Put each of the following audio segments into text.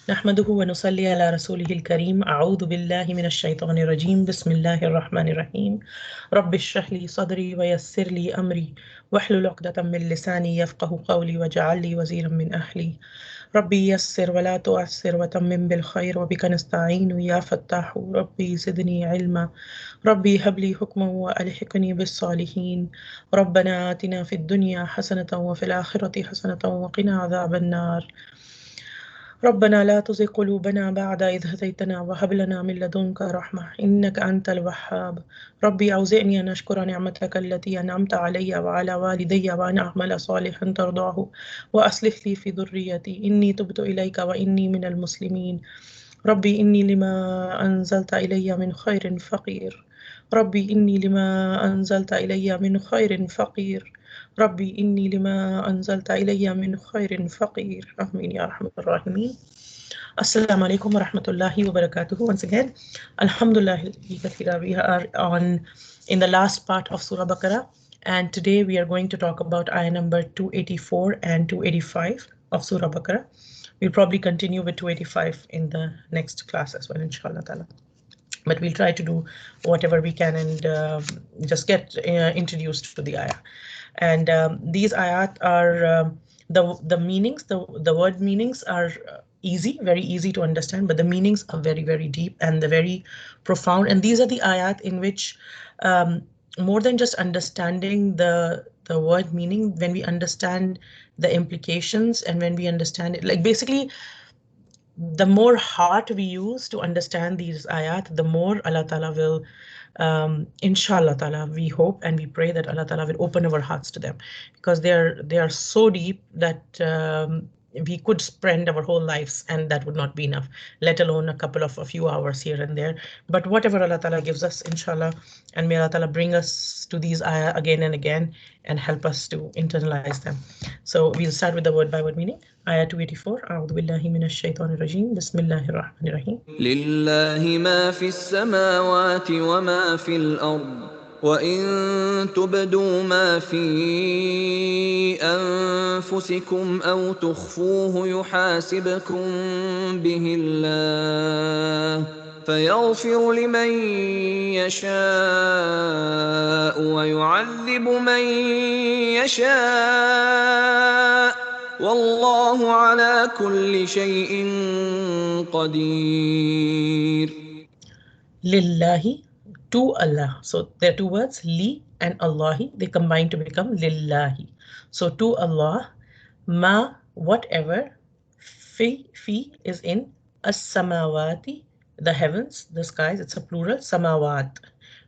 نحمده ونصلي على رسوله الكريم. أعوذ بالله من الشيطان الرجيم. بسم الله الرحمن الرحيم. رب اشرح لي صدري ويسر لي أمري واحلل عقدة من لساني يفقه قولي واجعل لي وزيرا من أهلي. ربي يسر ولا تعسر وتمم بالخير وبك نستعين يا فتاح. ربي زدني علما. ربي هب لي حكما وألحقني بالصالحين. ربنا آتنا في الدنيا حسنة وفي الآخرة حسنة وقنا عذاب النار. ربنا لا تزغ قلوبنا بعد إذ هديتنا وهب لنا من لدنك رحمة إنك أنت الوهاب. ربي أوزعني أن أشكر نعمتك التي أنعمت علي وعلى والدي وأن أعمل صالحا ترضاه وأصلح لي في ذريتي إني تبت إليك وإني من المسلمين. ربي إني لما أنزلت إلي من خير فقير. ربي إني لما أنزلت إلي من خير فقير. ربي إني لما أنزلت إلي من خير فقير. آمين يا رحمة الراحمين. Assalamu alaikum wa rahmatullahi wa barakatuhu. Once again, Alhamdulillah, we are on in the last part of Surah Baqarah, and today we are going to talk about ayah number 284 and 285 of Surah Baqarah. We'll probably continue with 285 in the next class as well, inshallah ta'ala. But we'll try to do whatever we can and just get introduced to the ayah. And these ayat are the meanings, the word meanings are easy, very easy to understand, but the meanings are very, very deep and they're very profound. And these are the ayat in which more than just understanding the word meaning, when we understand the implications and when we understand it, like basically the more heart we use to understand these ayat, the more Allah Ta'ala will, inshallah Ta'ala, we hope and we pray that Allah Ta'ala will open our hearts to them, because they are so deep that we could spend our whole lives and that would not be enough, let alone a few hours here and there. But whatever Allah Ta'ala gives us, inshallah, and may Allah Ta'ala bring us to these ayah again and again and help us to internalize them. So we'll start with the word by word meaning. Ayah 284. أعوذ بالله من الشيطان الرجيم. بسم الله الرحمن الرحيم. لله ما في السماوات وما في الأرض وإن تبدوا ما في أنفسكم أو تخفوه يحاسبكم به الله فيغفر لمن يشاء ويعذب من يشاء والله على كل شيء قدير. Lillahi, to Allah. So there are two words, li and Allahi. They combine to become lillahi. So to Allah, ma, whatever, fi is in as-samawati, the heavens, the skies. It's a plural, samawat,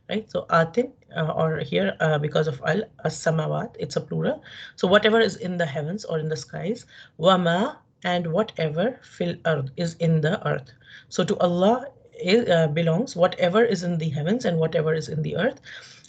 right? So atin, or here because of al, as-samawat, it's a plural. So whatever is in the heavens or in the skies, wa ma, and whatever fil ard is in the earth. So to Allah belongs whatever is in the heavens and whatever is in the earth.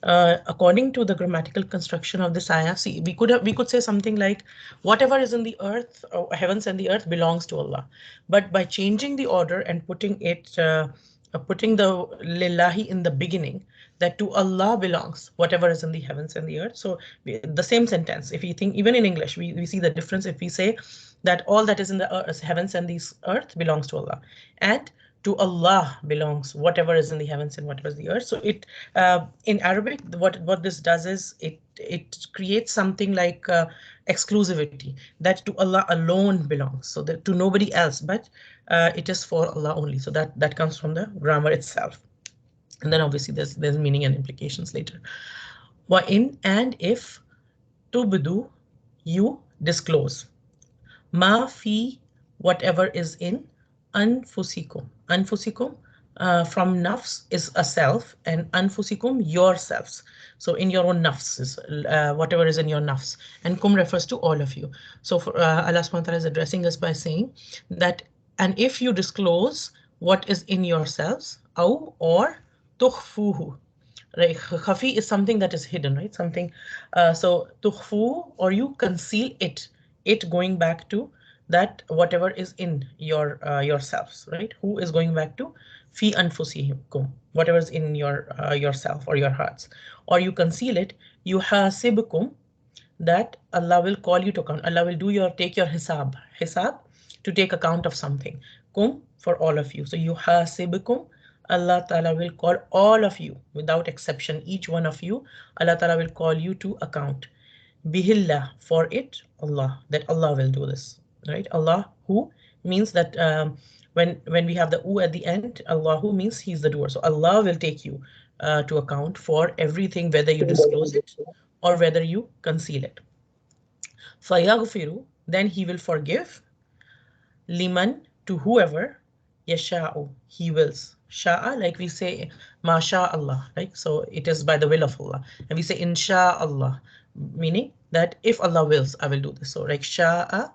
According to the grammatical construction of this ayah, see, we could say something like whatever is in the earth, or heavens and the earth, belongs to Allah. But by changing the order and putting the lillahi in the beginning, that to Allah belongs whatever is in the heavens and the earth. So the same sentence, if you think, even in English, we see the difference if we say that all that is in the heavens and the earth belongs to Allah, and to Allah belongs whatever is in the heavens and whatever is the earth. So it in Arabic, what this does is it creates something like exclusivity, that to Allah alone belongs, so that to nobody else, but it is for Allah only. So that comes from the grammar itself, and then obviously there's meaning and implications later. Wa in, and if, tubdu, you disclose, ma fi, whatever is in, anfusikum. Anfusikum from nafs is a self, and anfusikum, yourselves. So in your own nafs is whatever is in your nafs, and kum refers to all of you. So for, Allah subhanahu wa ta'ala is addressing us by saying that, and if you disclose what is in yourselves, aw, or tukhfuhu. Right, khafi is something that is hidden, right? Something, so tukhfu, or you conceal it. It going back to that whatever is in your yourselves, right? Who is going back to fi anfusikum, whatever is in your yourself or your hearts, or you conceal it. Yuhasibukum, that Allah will call you to account. Allah will take your hisab to take account of something. kum for all of you. So yuhasibukum, Allah Ta'ala will call all of you without exception, each one of you, Allah Ta'ala will call you to account. Bihillah, for it, Allah, that Allah will do this, right? Allah who means that when we have the u at the end, Allah who means He's the doer. So Allah will take you to account for everything, whether you disclose it or whether you conceal it. فَيَغْفِرُ, then He will forgive, liman, to whoever, yasha'u, He wills. Sha'a, like we say, masha Allah, right? So it is by the will of Allah. And we say, insha Allah, meaning that if Allah wills, I will do this. So like sha'a,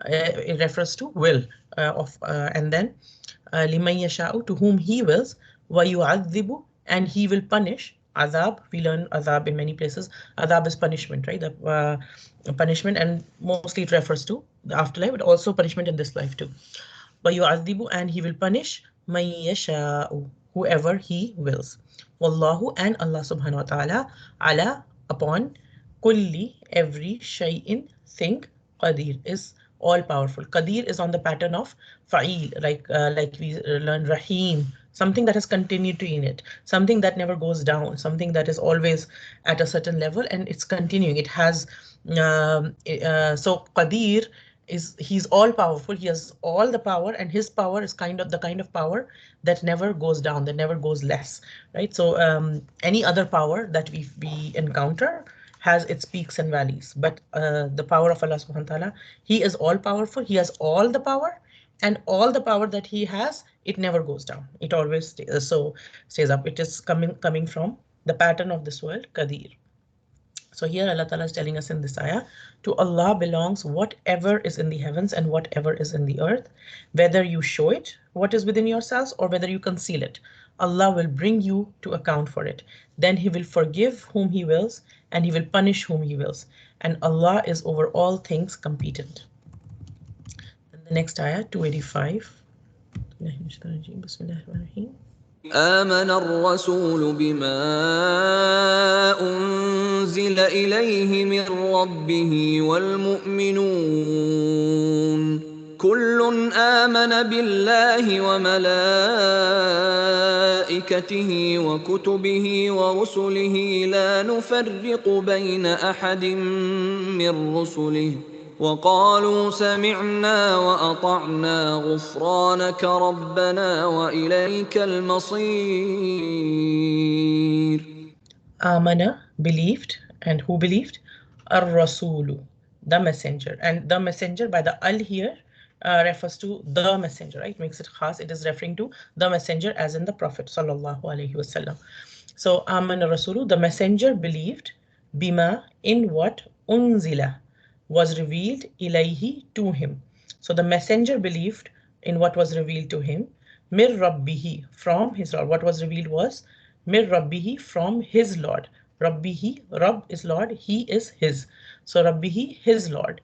it refers to will and then liman yasha'u, to whom He wills, wa yu'adhibu, and He will punish. Azab, we learn azab in many places. Azab is punishment, right? The punishment, and mostly it refers to the afterlife, but also punishment in this life too. وَيُعَذِّبُ, and He will punish مَن يَشَاءُ, whoever He wills. Wallahu, and Allah subhanahu wa ta'ala, ala, upon, kulli, every, shay'in, thing, qadir, is all powerful. Qadir is on the pattern of fa'il, like we learn rahim, something that has continuity in it, something that never goes down, something that is always at a certain level and it's continuing. It has so qadir is, He's all powerful, He has all the power, and His power is kind of the kind of power that never goes down, that never goes less, right? So any other power that we encounter has its peaks and valleys, but the power of Allah subhanahu wa ta'ala, He is all powerful, He has all the power, and all the power that He has, it never goes down, it always stays up. It is coming from the pattern of this world, Qadir. So here Allah Ta'ala is telling us in this ayah, to Allah belongs whatever is in the heavens and whatever is in the earth, whether you show it, what is within yourselves, or whether you conceal it. Allah will bring you to account for it. Then He will forgive whom He wills, and He will punish whom He wills. And Allah is over all things competent. And the next ayah, 285. آمن الرسول بما أنزل إليه من ربه والمؤمنون كل آمن بالله وملائكته وكتبه ورسله لا نفرق بين أحد من رسله وقالوا سمعنا وأطعنا غفرانك ربنا وإليك المصير. Amana, believed, and who believed? Ar-Rasulu, the messenger. And the messenger, by the al here, refers to the messenger, right? Makes it khas. It is referring to the messenger as in the Prophet sallallahu alaihi wasallam. So Amana Rasulu, the messenger believed, bima, in what, unzila, was revealed, ilayhi, to him. So the messenger believed in what was revealed to him, mir rabbihi, from his Lord. What was revealed was mir rabbihi, from his Lord. Rabbihi, Rabb is Lord, he is his. So rabbihi, his Lord.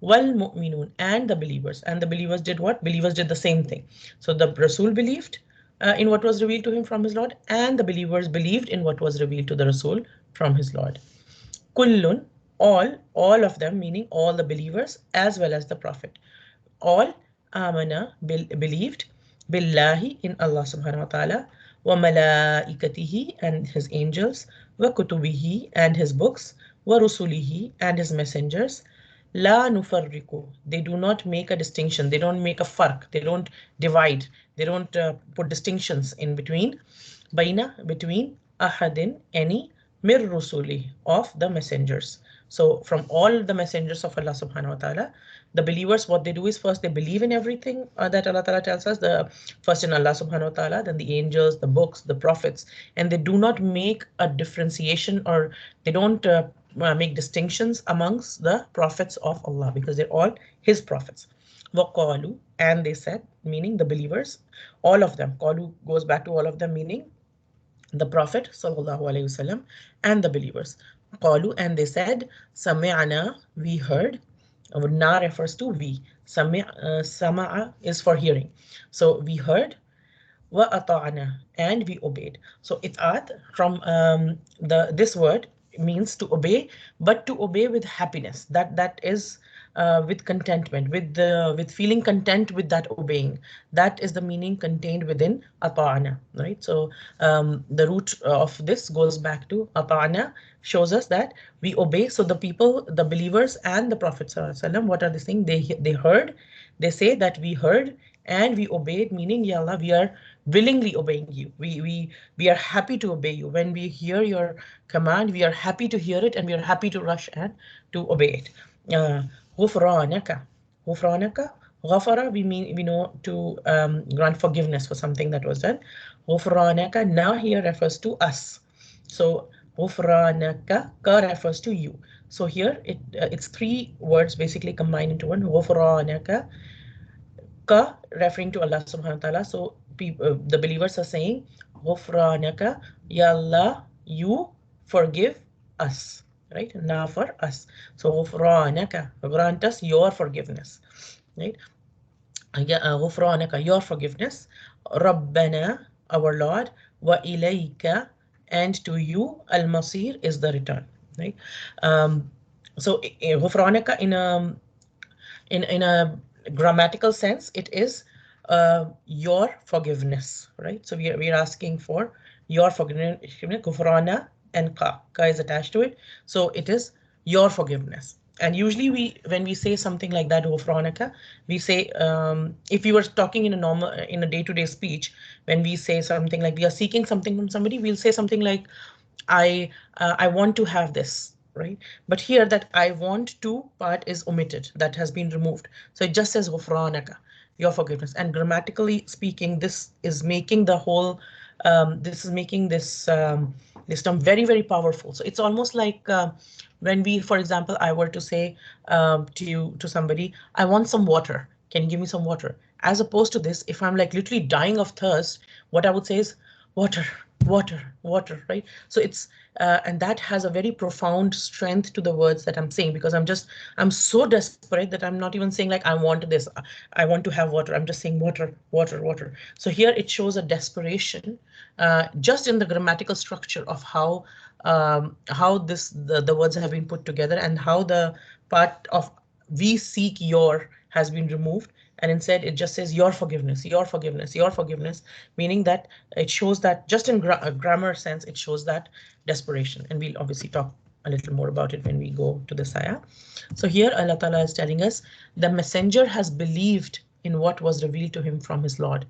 Wal mu'minun, and the believers. And the believers did what? Believers did the same thing. So the Rasul believed in what was revealed to him from his Lord, and the believers believed in what was revealed to the Rasul from his Lord. Kullun, all of them, meaning all the believers as well as the Prophet. All amana, believed, billahi, in Allah subhanahu wa ta'ala, wa malaikatihi, and his angels, wa kutubihi, and his books, wa rusulihi, and his messengers. La nufarriku, they do not make a distinction, they don't make a farq, they don't divide, they don't put distinctions in between, between ahadin, any, mir rusuli, of the messengers. So from all the messengers of Allah subhanahu wa ta'ala, the believers, what they do is first they believe in everything that Allah ta'ala tells us, first in Allah subhanahu wa ta'ala, then the angels, the books, the prophets, and they do not make a differentiation, or they don't make distinctions amongst the prophets of Allah, because they're all His prophets. وَقَالُوا, and they said, meaning the believers, all of them, qalu goes back to all of them, meaning the Prophet sallallahu alaihi wasallam and the believers. Qalu, and they said, Sami'ana, we heard. Na refers to we. Sama'a is for hearing. So we heard. Wa ata'ana, and we obeyed. So it'at from this word means to obey, but to obey with happiness. That is with contentment, with feeling content with that obeying. That is the meaning contained within ata'ana, right? So the root of this goes back to ata'ana, shows us that we obey. So the people, the believers and the Prophet sallallahu alaihi wasallam, what are they saying? They heard, they say that we heard and we obeyed, meaning, Ya Allah, we are willingly obeying you. We are happy to obey you. When we hear your command, we are happy to hear it and we are happy to rush and to obey it. غفرانك. غفرانك. Ghafara, we know to grant forgiveness for something that was done. غفرانك now here refers to us. So غفرانك ka refers to you. So here it's three words basically combined into one. غفرانك ka referring to Allah subhanahu wa ta'ala. So the believers are saying, Ghufranaka, Ya Allah, you forgive us, right? Now for us. So Ghufranaka, grant us your forgiveness, right? Ghufranaka, your forgiveness. Rabbana, our Lord, wa ilayka, and to you, al-masir is the return, right? So Ghufranaka in a grammatical sense, it is your forgiveness, right? So we are asking for your forgiveness. Kufrana and ka is attached to it, so it is your forgiveness. And usually when we say something like that, Ghufranaka, we say, if we were talking in a normal, in a day-to-day speech, when we say something like we are seeking something from somebody, we'll say something like, I want to have this, right? But here that I want to part is omitted, that has been removed. So it just says ghufranaka, your forgiveness. And grammatically speaking, this is making the whole, this is making this term very, very powerful. So it's almost like when we, for example, I were to say to somebody, I want some water. Can you give me some water? As opposed to this, if I'm like literally dying of thirst, what I would say is water, water, water, right? So it's and that has a very profound strength to the words that I'm saying, because I'm so desperate that I'm not even saying like I want this, I want to have water. I'm just saying water, water, water. So here it shows a desperation just in the grammatical structure of how the words have been put together, and how the part of we seek your has been removed, and instead it just says your forgiveness, your forgiveness, your forgiveness, meaning that it shows that just in grammar sense, it shows that desperation. And we'll obviously talk a little more about it when we go to the ayah. So here Allah Ta'ala is telling us the messenger has believed in what was revealed to him from his Lord,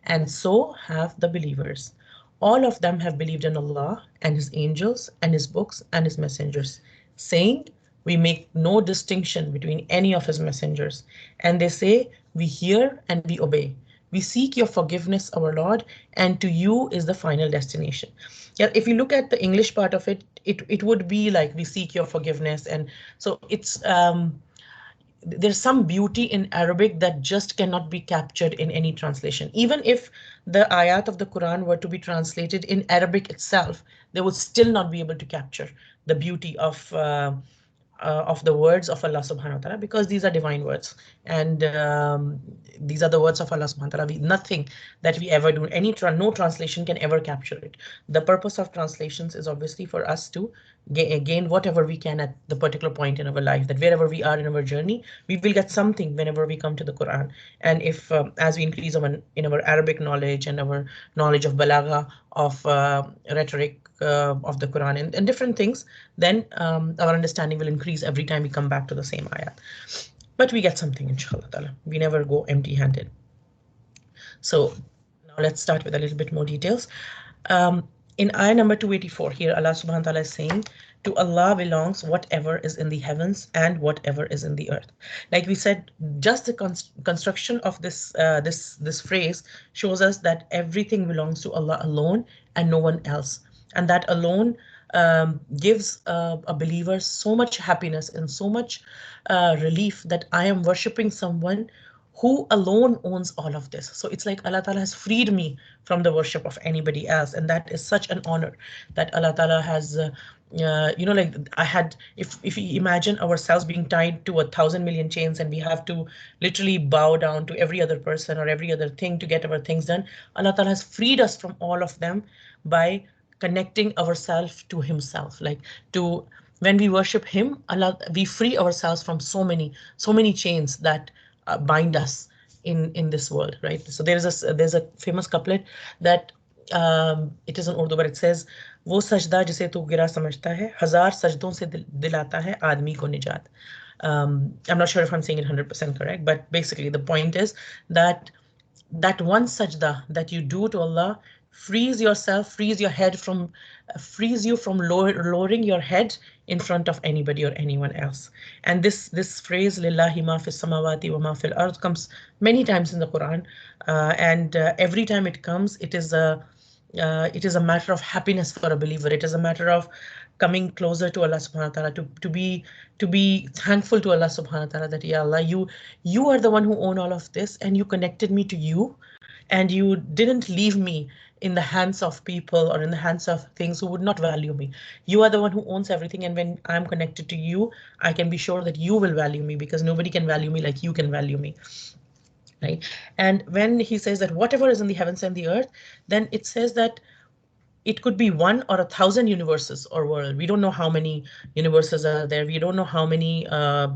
and so have the believers. All of them have believed in Allah and his angels and his books and his messengers, saying, we make no distinction between any of his messengers. And they say, we hear and we obey. We seek your forgiveness, our Lord, and to you is the final destination. Yeah, if you look at the English part of it, it would be like we seek your forgiveness. And so it's there's some beauty in Arabic that just cannot be captured in any translation. Even if the ayat of the Quran were to be translated in Arabic itself, they would still not be able to capture the beauty of the words of Allah subhanahu wa ta'ala, because these are divine words. And these are the words of Allah subhanahu wa ta'ala. Nothing that we ever do, no translation can ever capture it. The purpose of translations is obviously for us to gain whatever we can at the particular point in our life, that wherever we are in our journey, we will get something whenever we come to the Quran. And if as we increase in our Arabic knowledge and our knowledge of balagha, of rhetoric, of the Quran, and different things, then our understanding will increase every time we come back to the same ayat. But we get something, inshallah ta'ala. We never go empty-handed. So now let's start with a little bit more details. In ayah number 284, here Allah subhanahu wa ta'ala is saying, to Allah belongs whatever is in the heavens and whatever is in the earth. Like we said, just the construction of this phrase shows us that everything belongs to Allah alone and no one else. And that alone gives a believer so much happiness and so much relief that I am worshipping someone who alone owns all of this. So it's like Allah Ta'ala has freed me from the worship of anybody else. And that is such an honor that Allah Ta'ala has, like if we imagine ourselves being tied to 1,000 million chains, and we have to literally bow down to every other person or every other thing to get our things done. Allah Ta'ala has freed us from all of them by connecting ourselves to himself, like to when we worship him, Allah, we free ourselves from so many chains that bind us in this world, right? So there's a famous couplet that it is in Urdu, but it says, वो सजदा जिसे तू गिरा समझता है हजार सजदों से दिलाता है आदमी को निजात. I'm not sure if I'm saying it 100% correct, but basically the point is that that one sajda that you do to Allah frees yourself, frees your head from, frees you from lowering your head in front of anybody or anyone else. And this phrase "Lillahi ma fis samawati wa ma fil ard" comes many times in the Quran, and every time it comes, it is a matter of happiness for a believer. It is a matter of coming closer to Allah subhanahu wa ta'ala, to be thankful to Allah subhanahu wa ta'ala that, Ya Allah, you are the one who own all of this, and you connected me to you, and you didn't leave me in the hands of people or in the hands of things who would not value me. You are the one who owns everything, and when I'm connected to you, I can be sure that you will value me, because nobody can value me like you can value me. Right? And when he says that whatever is in the heavens and the earth, then it says that it could be one or 1,000 universes or world. We don't know how many universes are there. We don't know how many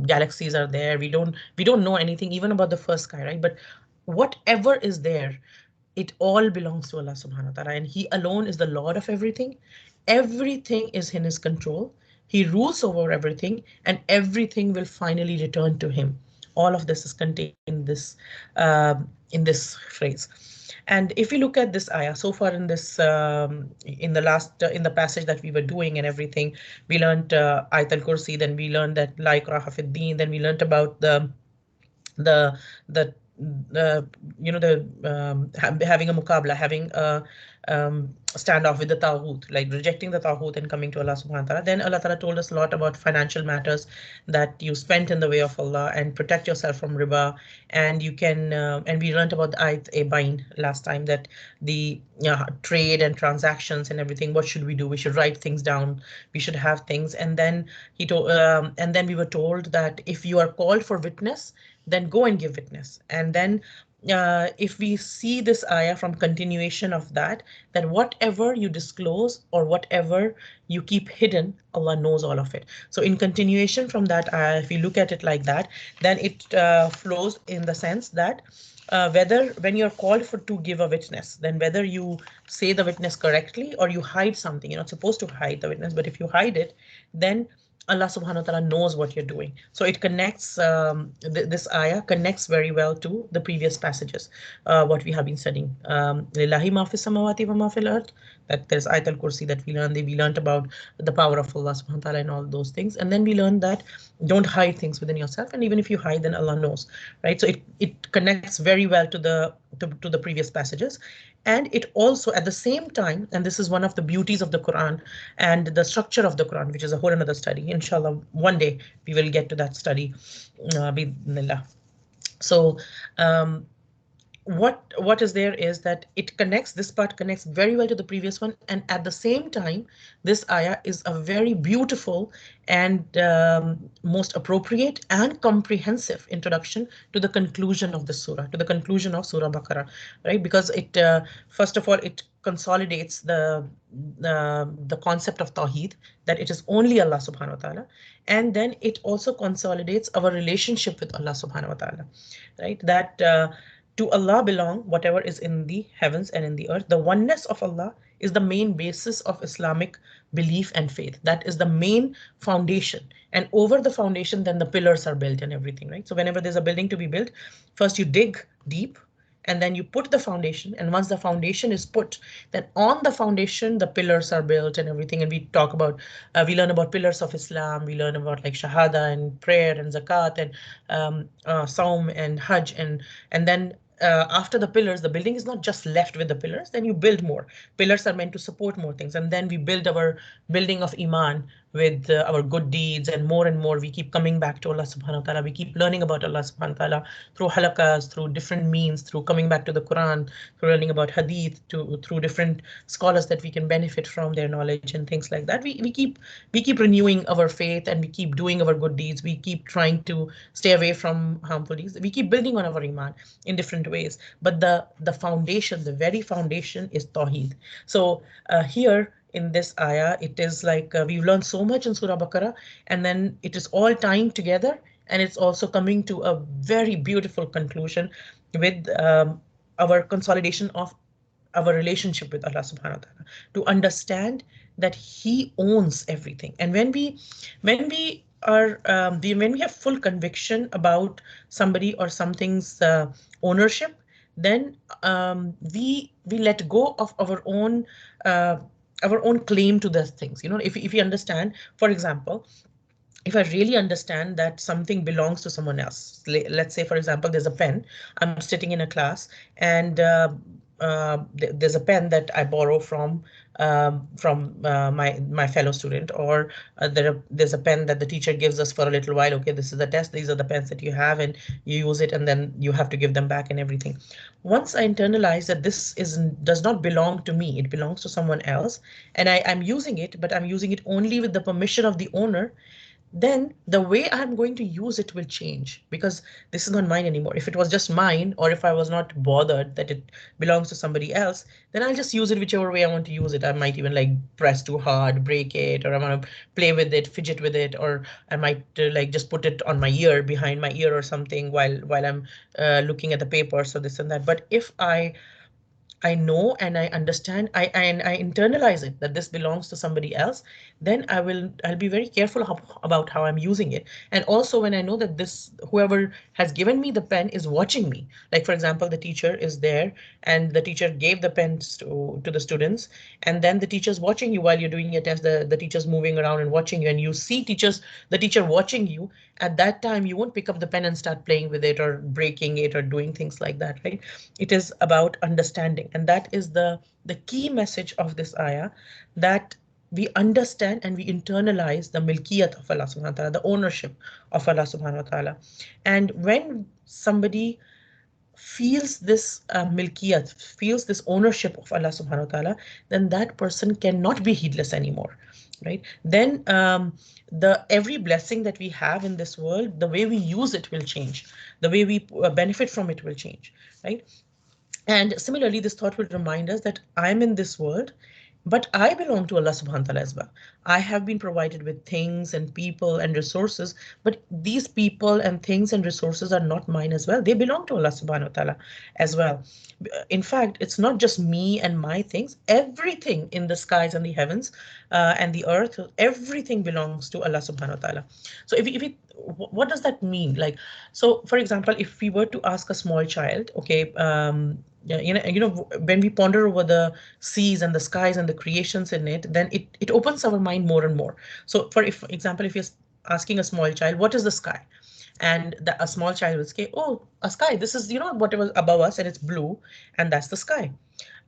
galaxies are there. We don't know anything even about the first sky, right? But whatever is there, it all belongs to Allah subhanahu wa ta'ala, and he alone is the Lord of everything. Everything is in his control. He rules over everything, and everything will finally return to him. All of this is contained in this phrase. And if we look at this ayah so far in this in the last in the passage that we were doing and everything, we learned Ayat al-Kursi, then we learned that La ikraha fid din, then we learned about the the the having a muqabla, having a standoff with the Taghut, like rejecting the Taghut and coming to Allah subhanahu wa ta'ala. Then Allah ta'ala told us a lot about financial matters, that you spent in the way of Allah and protect yourself from riba. And you can, and we learned about the ayat Bain last time, that the trade and transactions and everything, what should we do? We should write things down. We should have things. And then he told, and then we were told that if you are called for witness, then go and give witness. And then if we see this ayah from continuation of that, that whatever you disclose or whatever you keep hidden, Allah knows all of it. So in continuation from that ayah, if we look at it like that, then it flows in the sense that whether when you're called for to give a witness, then whether you say the witness correctly or you hide something. You're not supposed to hide the witness, but if you hide it, then Allah subhanahu wa ta'ala knows what you're doing. So it connects, this ayah connects very well to the previous passages, what we have been studying. Lillahi ma fi samawati wa ma fil ard. That there's Ayat al-Kursi that we learned about the power of Allah subhanahu wa ta'ala and all those things. And then we learned that don't hide things within yourself. And even if you hide, then Allah knows, right? So it connects very well to the previous passages. And it also, at the same time, and this is one of the beauties of the Quran and the structure of the Quran, which is a whole another study. Inshallah, one day we will get to that study. Bismillah. So what is there is that it connects, this part connects very well to the previous one, and at the same time this ayah is a very beautiful and most appropriate and comprehensive introduction to the conclusion of the surah, to the conclusion of Surah Baqarah, right? Because it first of all, it consolidates the concept of Tawheed, that it is only Allah subhanahu wa ta'ala, and then it also consolidates our relationship with Allah subhanahu wa ta'ala, right? That to Allah belong whatever is in the heavens and in the earth. The oneness of Allah is the main basis of Islamic belief and faith. That is the main foundation. And over the foundation, then the pillars are built and everything, right? So whenever there's a building to be built, first you dig deep, and then you put the foundation. And once the foundation is put, then on the foundation, the pillars are built and everything. And we talk about, we learn about pillars of Islam. We learn about like Shahada and prayer and Zakat and Saum and Hajj. And then after the pillars, the building is not just left with the pillars, then you build more. Pillars are meant to support more things. And then we build our building of Iman with our good deeds, and more we keep coming back to Allah subhanahu wa ta'ala. We keep learning about Allah subhanahu wa ta'ala through halakas, through different means, through coming back to the Quran, through learning about hadith, through different scholars that we can benefit from their knowledge and things like that. We keep renewing our faith, and we keep doing our good deeds. We keep trying to stay away from harmful deeds. We keep building on our Iman in different ways. But the foundation, the very foundation is Tawheed. So here in this ayah, it is like we've learned so much in Surah Baqarah, and then it is all tying together, and it's also coming to a very beautiful conclusion with our consolidation of our relationship with Allah subhanahu wa ta'ala, to understand that He owns everything. And when we have full conviction about somebody or something's ownership, then we let go of uh, our own claim to those things. If you understand, for example, if I really understand that something belongs to someone else, let's say, for example, there's a pen, I'm sitting in a class, and there's a pen that I borrow from my fellow student, or there's a pen that the teacher gives us for a little while. Okay, this is the test. These are the pens that you have, and you use it, and then you have to give them back and everything. Once I internalize that this does not belong to me, it belongs to someone else, and I'm using it, but I'm using it only with the permission of the owner, then the way I'm going to use it will change, because this is not mine anymore. If it was just mine, or if I was not bothered that it belongs to somebody else, then I'll just use it whichever way I want to use it. I might even like press too hard, break it, or I want to play with it, fidget with it, or I might like just put it on my ear, behind my ear or something, while I'm looking at the paper, so this and that. But if I know and I understand, I internalize it that this belongs to somebody else, then I'll be very careful about how I'm using it. And also when I know that this whoever has given me the pen is watching me, like for example, the teacher is there and the teacher gave the pens to the students, and then the teacher's watching you while you're doing your test, the teacher's moving around and watching you, and you see the teacher watching you. At that time, you won't pick up the pen and start playing with it or breaking it or doing things like that, right? It is about understanding, and that is the key message of this ayah, that we understand and we internalize the milkiyat of Allah subhanahu wa ta'ala, the ownership of Allah subhanahu wa ta'ala. And when somebody feels this milkiyat, feels this ownership of Allah subhanahu wa ta'ala, then that person cannot be heedless anymore, right? Then the every blessing that we have in this world, the way we use it will change, the way we benefit from it will change, right? And similarly, this thought will remind us that I'm in this world, but I belong to Allah subhanahu wa ta'ala as well. I have been provided with things and people and resources, but these people and things and resources are not mine as well. They belong to Allah subhanahu wa ta'ala as well. In fact, it's not just me and my things, everything in the skies and the heavens and the earth, everything belongs to Allah subhanahu wa ta'ala. So what does that mean? Like, so for example, if we were to ask a small child, okay, yeah, when we ponder over the seas and the skies and the creations in it, then it opens our mind more and more. So for example, if you're asking a small child, what is the sky? And a small child will say, oh, a sky, this is, whatever above us, and it's blue, and that's the sky.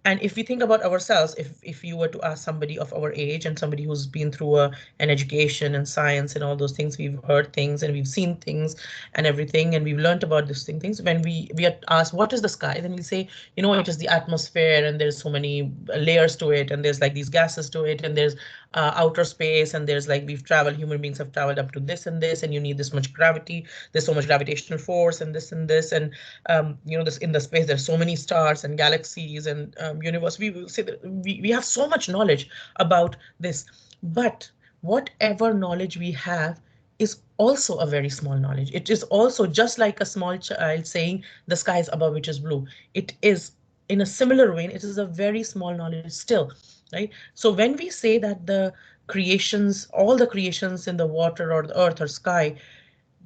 And if we think about ourselves, if you were to ask somebody of our age and somebody who's been through an education and science and all those things, we've heard things and we've seen things and everything, and we've learned about these things. When we are asked, what is the sky? Then we say, it is the atmosphere, and there's so many layers to it, and there's like these gases to it, and there's outer space, and there's like human beings have traveled up to this and this, and you need this much gravity, there's so much gravitational force, and this, and this in the space, there's so many stars and galaxies and universe. We will say that we have so much knowledge about this, but whatever knowledge we have is also a very small knowledge. It is also just like a small child saying the sky is above, which is blue. It is in a similar way, it is a very small knowledge still, right? So when we say that the creations, all the creations in the water or the earth or sky,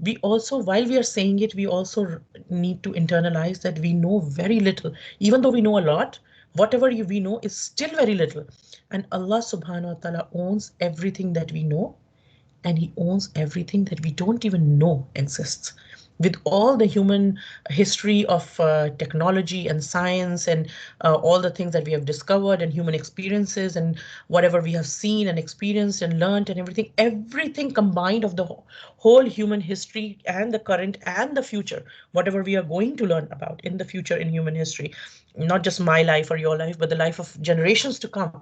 we also, while we are saying it, we also need to internalize that we know very little. Even though we know a lot, whatever we know is still very little. And Allah subhanahu wa ta'ala owns everything that we know, and He owns everything that we don't even know exists. With all the human history of technology and science and all the things that we have discovered and human experiences and whatever we have seen and experienced and learned and everything combined of the whole human history and the current and the future, whatever we are going to learn about in the future in human history, not just my life or your life, but the life of generations to come,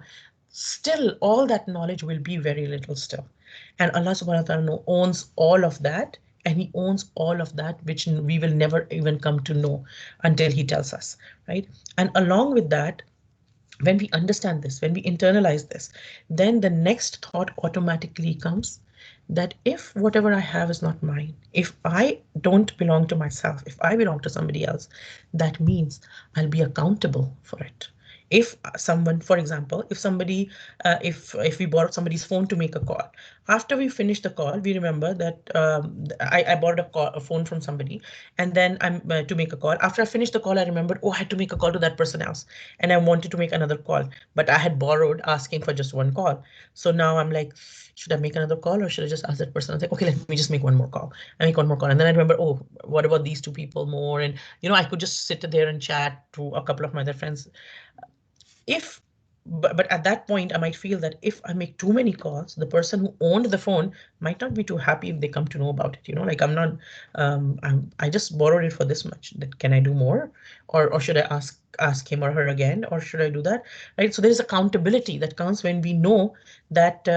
still all that knowledge will be very little still. And Allah subhanahu wa ta'ala owns all of that, and He owns all of that which we will never even come to know until He tells us, right? And along with that, When we understand this, when we internalize this, then the next thought automatically comes that if whatever I have is not mine, if I don't belong to myself, if I belong to somebody else, that means I'll be accountable for it. If someone, for example, if somebody, if we borrowed somebody's phone to make a call, after we finish the call, we remember that I borrowed a phone from somebody, and then I'm to make a call. After I finished the call, I remembered, oh, I had to make a call to that person else, and I wanted to make another call, but I had borrowed asking for just one call. So now I'm like, should I make another call or should I just ask that person? I was like, okay, let me just make one more call. I make one more call. And then I remember, oh, what about these two people more? And, I could just sit there and chat to a couple of my other friends. If but at that point, I might feel that if I make too many calls, the person who owned the phone might not be too happy if they come to know about it. Like I'm not, I just borrowed it for this much. That can I do more, or should I ask him or her again, or should I do that? Right. So there is accountability that comes when we know that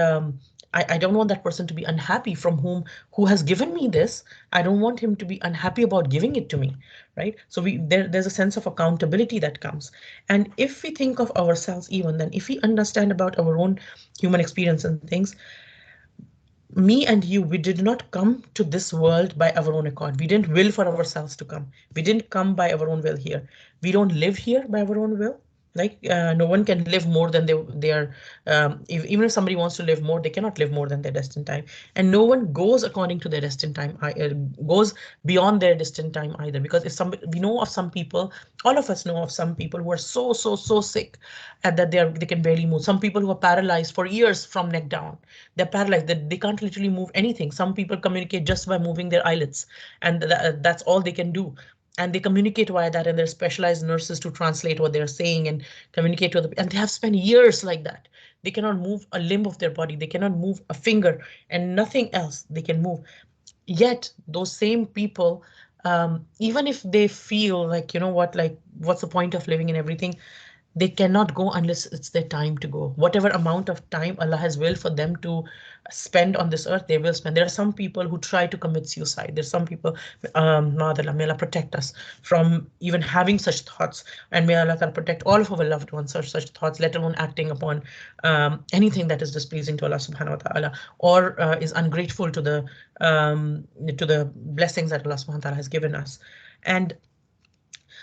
I don't want that person to be unhappy from who has given me this. I don't want him to be unhappy about giving it to me, right? So there's a sense of accountability that comes. And if we think of ourselves even then, if we understand about our own human experience and things, me and you, we did not come to this world by our own accord. We didn't will for ourselves to come. We didn't come by our own will here. We don't live here by our own will. Like no one can live more than they are. Even if somebody wants to live more, they cannot live more than their destined time. And no one goes according to their destined time. Goes beyond their destined time either. Because if we know of some people, all of us know of some people who are so sick, and that they can barely move. Some people who are paralyzed for years from neck down. They're paralyzed. They can't literally move anything. Some people communicate just by moving their eyelids, and that's all they can do. And they communicate via that, and there's specialized nurses to translate what they're saying and communicate with them. And they have spent years like that. They cannot move a limb of their body. They cannot move a finger, and nothing else they can move. Yet those same people, even if they feel like, what, like, what's the point of living and everything, they cannot go unless it's their time to go. Whatever amount of time Allah has willed for them to spend on this earth, they will spend. There are some people who try to commit suicide. There's some people, may Allah protect us from even having such thoughts. And may Allah protect all of our loved ones from such thoughts, let alone acting upon anything that is displeasing to Allah subhanahu wa ta'ala, or is ungrateful to the blessings that Allah subhanahu wa ta'ala has given us. And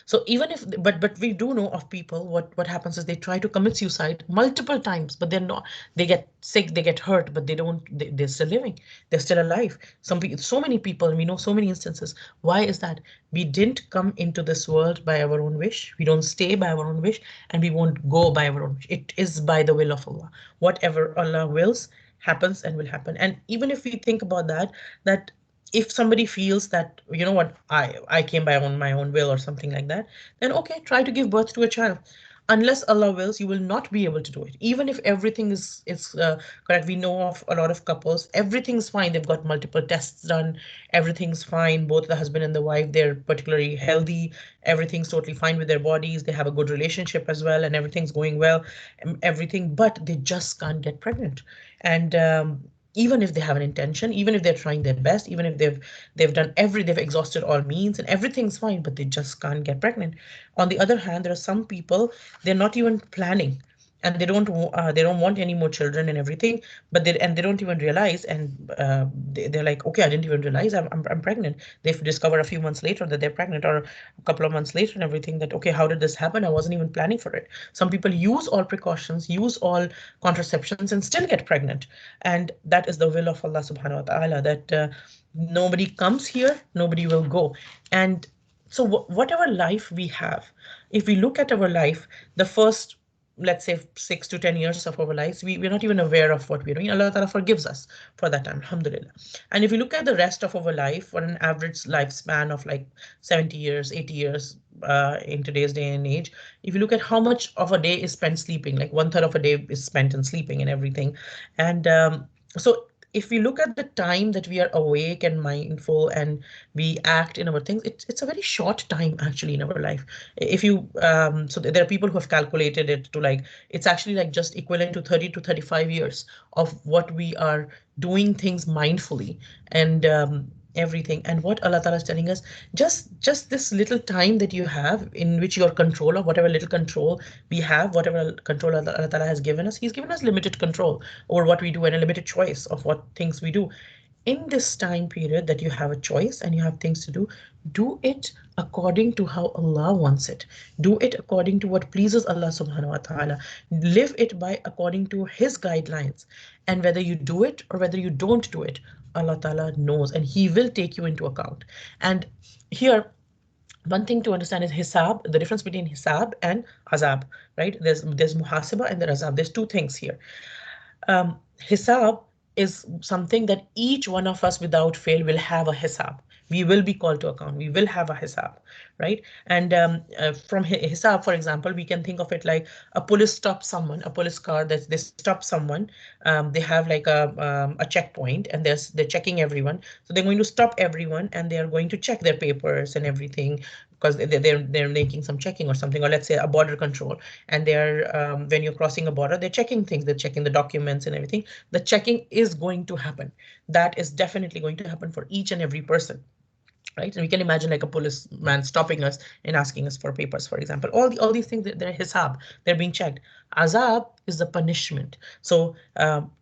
so even if, but we do know of people, what happens is they try to commit suicide multiple times, but they're not, they get sick, they get hurt, but they're still living, they're still alive. Some people, so many people, and we know so many instances. Why is that? We didn't come into this world by our own wish. We don't stay by our own wish, and we won't go by our own wish. It is by the will of Allah. Whatever Allah wills happens and will happen. And even if we think about that if somebody feels that, what, I came by my own will or something like that, then okay, try to give birth to a child. Unless Allah wills, you will not be able to do it. Even if everything is correct. We know of a lot of couples, everything's fine. They've got multiple tests done. Everything's fine. Both the husband and the wife, they're particularly healthy. Everything's totally fine with their bodies. They have a good relationship as well, and everything's going well, everything, but they just can't get pregnant. And even if they have an intention, even if they're trying their best, even if they've exhausted all means and everything's fine, but they just can't get pregnant. On the other hand, there are some people, they're not even planning, and they don't want any more children and everything, but they don't even realize, and they're like, okay, I didn't even realize I'm pregnant. They've discovered a few months later that they're pregnant, or a couple of months later and everything, that okay, how did this happen? I wasn't even planning for it. Some people use all precautions, use all contraceptions, and still get pregnant. And that is the will of Allah subhanahu wa ta'ala, that nobody comes here, nobody will go. And so whatever life we have, if we look at our life, the first, let's say 6 to 10 years of our lives, we're not even aware of what we're doing. Allah Ta'ala forgives us for that time, alhamdulillah. And if you look at the rest of our life, for an average lifespan of like 70 years, 80 years, in today's day and age, if you look at how much of a day is spent sleeping, like 1/3 of a day is spent in sleeping and everything. And so if we look at the time that we are awake and mindful and we act in our things, it's a very short time actually in our life. If you so there are people who have calculated it to, like, it's actually like just equivalent to 30 to 35 years of what we are doing things mindfully. And everything. And what Allah Ta'ala is telling us, just this little time that you have in which you're control of whatever little control we have, whatever control Allah Ta'ala has given us, He's given us limited control over what we do and a limited choice of what things we do. In this time period that you have a choice and you have things to do it according to how Allah wants it. Do it according to what pleases Allah subhanahu wa ta'ala. Live it by according to His guidelines. And whether you do it or whether you don't do it, Allah Ta'ala knows and He will take you into account. And here, one thing to understand is hisab, the difference between hisab and azab, right? There's muhasaba and there's azab. There's two things here. Hisab is something that each one of us without fail will have a hisab. We will be called to account. We will have a hisab, right? And from hisab, for example, we can think of it like a police stops someone, a police car that they stop someone. They have like a checkpoint and they're checking everyone. So they're going to stop everyone and they are going to check their papers and everything because they're making some checking or something, or let's say a border control, and they're when you're crossing a border, they're checking things, they're checking the documents and everything. The checking is going to happen. That is definitely going to happen for each and every person. Right, and we can imagine like a policeman stopping us and asking us for papers, for example. All these things, they're hisab, they're being checked. Azab is the punishment. So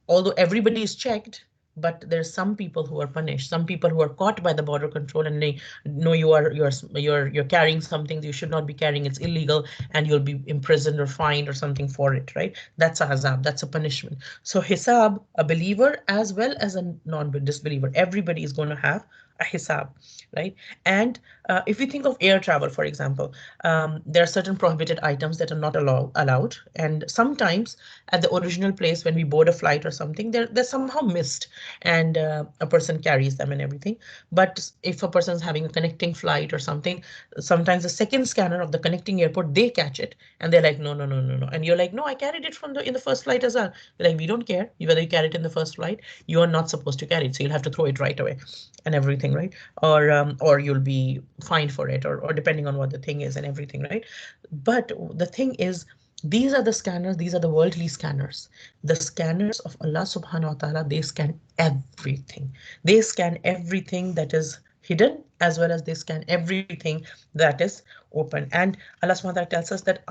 although everybody is checked, but there's some people who are punished, some people who are caught by the border control and they know you're carrying something you should not be carrying, it's illegal, and you'll be imprisoned or fined or something for it, right? That's a azab, that's a punishment. So hisab, a believer as well as a non-disbeliever, everybody is going to have a hisab, right? And if you think of air travel, for example, there are certain prohibited items that are not allowed. And sometimes at the original place, when we board a flight or something, they're somehow missed and a person carries them and everything. But if a person is having a connecting flight or something, sometimes the second scanner of the connecting airport, they catch it and they're like, no, no, no, no, no. And you're like, no, I carried it in the first flight as well. They're like, we don't care whether you carry it in the first flight, you are not supposed to carry it. So you'll have to throw it right away and everything, right? Or you'll be fined for it, or depending on what the thing is and everything, right? But the thing is, these are the scanners, these are the worldly scanners. The scanners of Allah subhanahu wa ta'ala, they scan everything. They scan everything that is hidden as well as they scan everything that is open. And Allah subhanahu wa ta'ala tells us that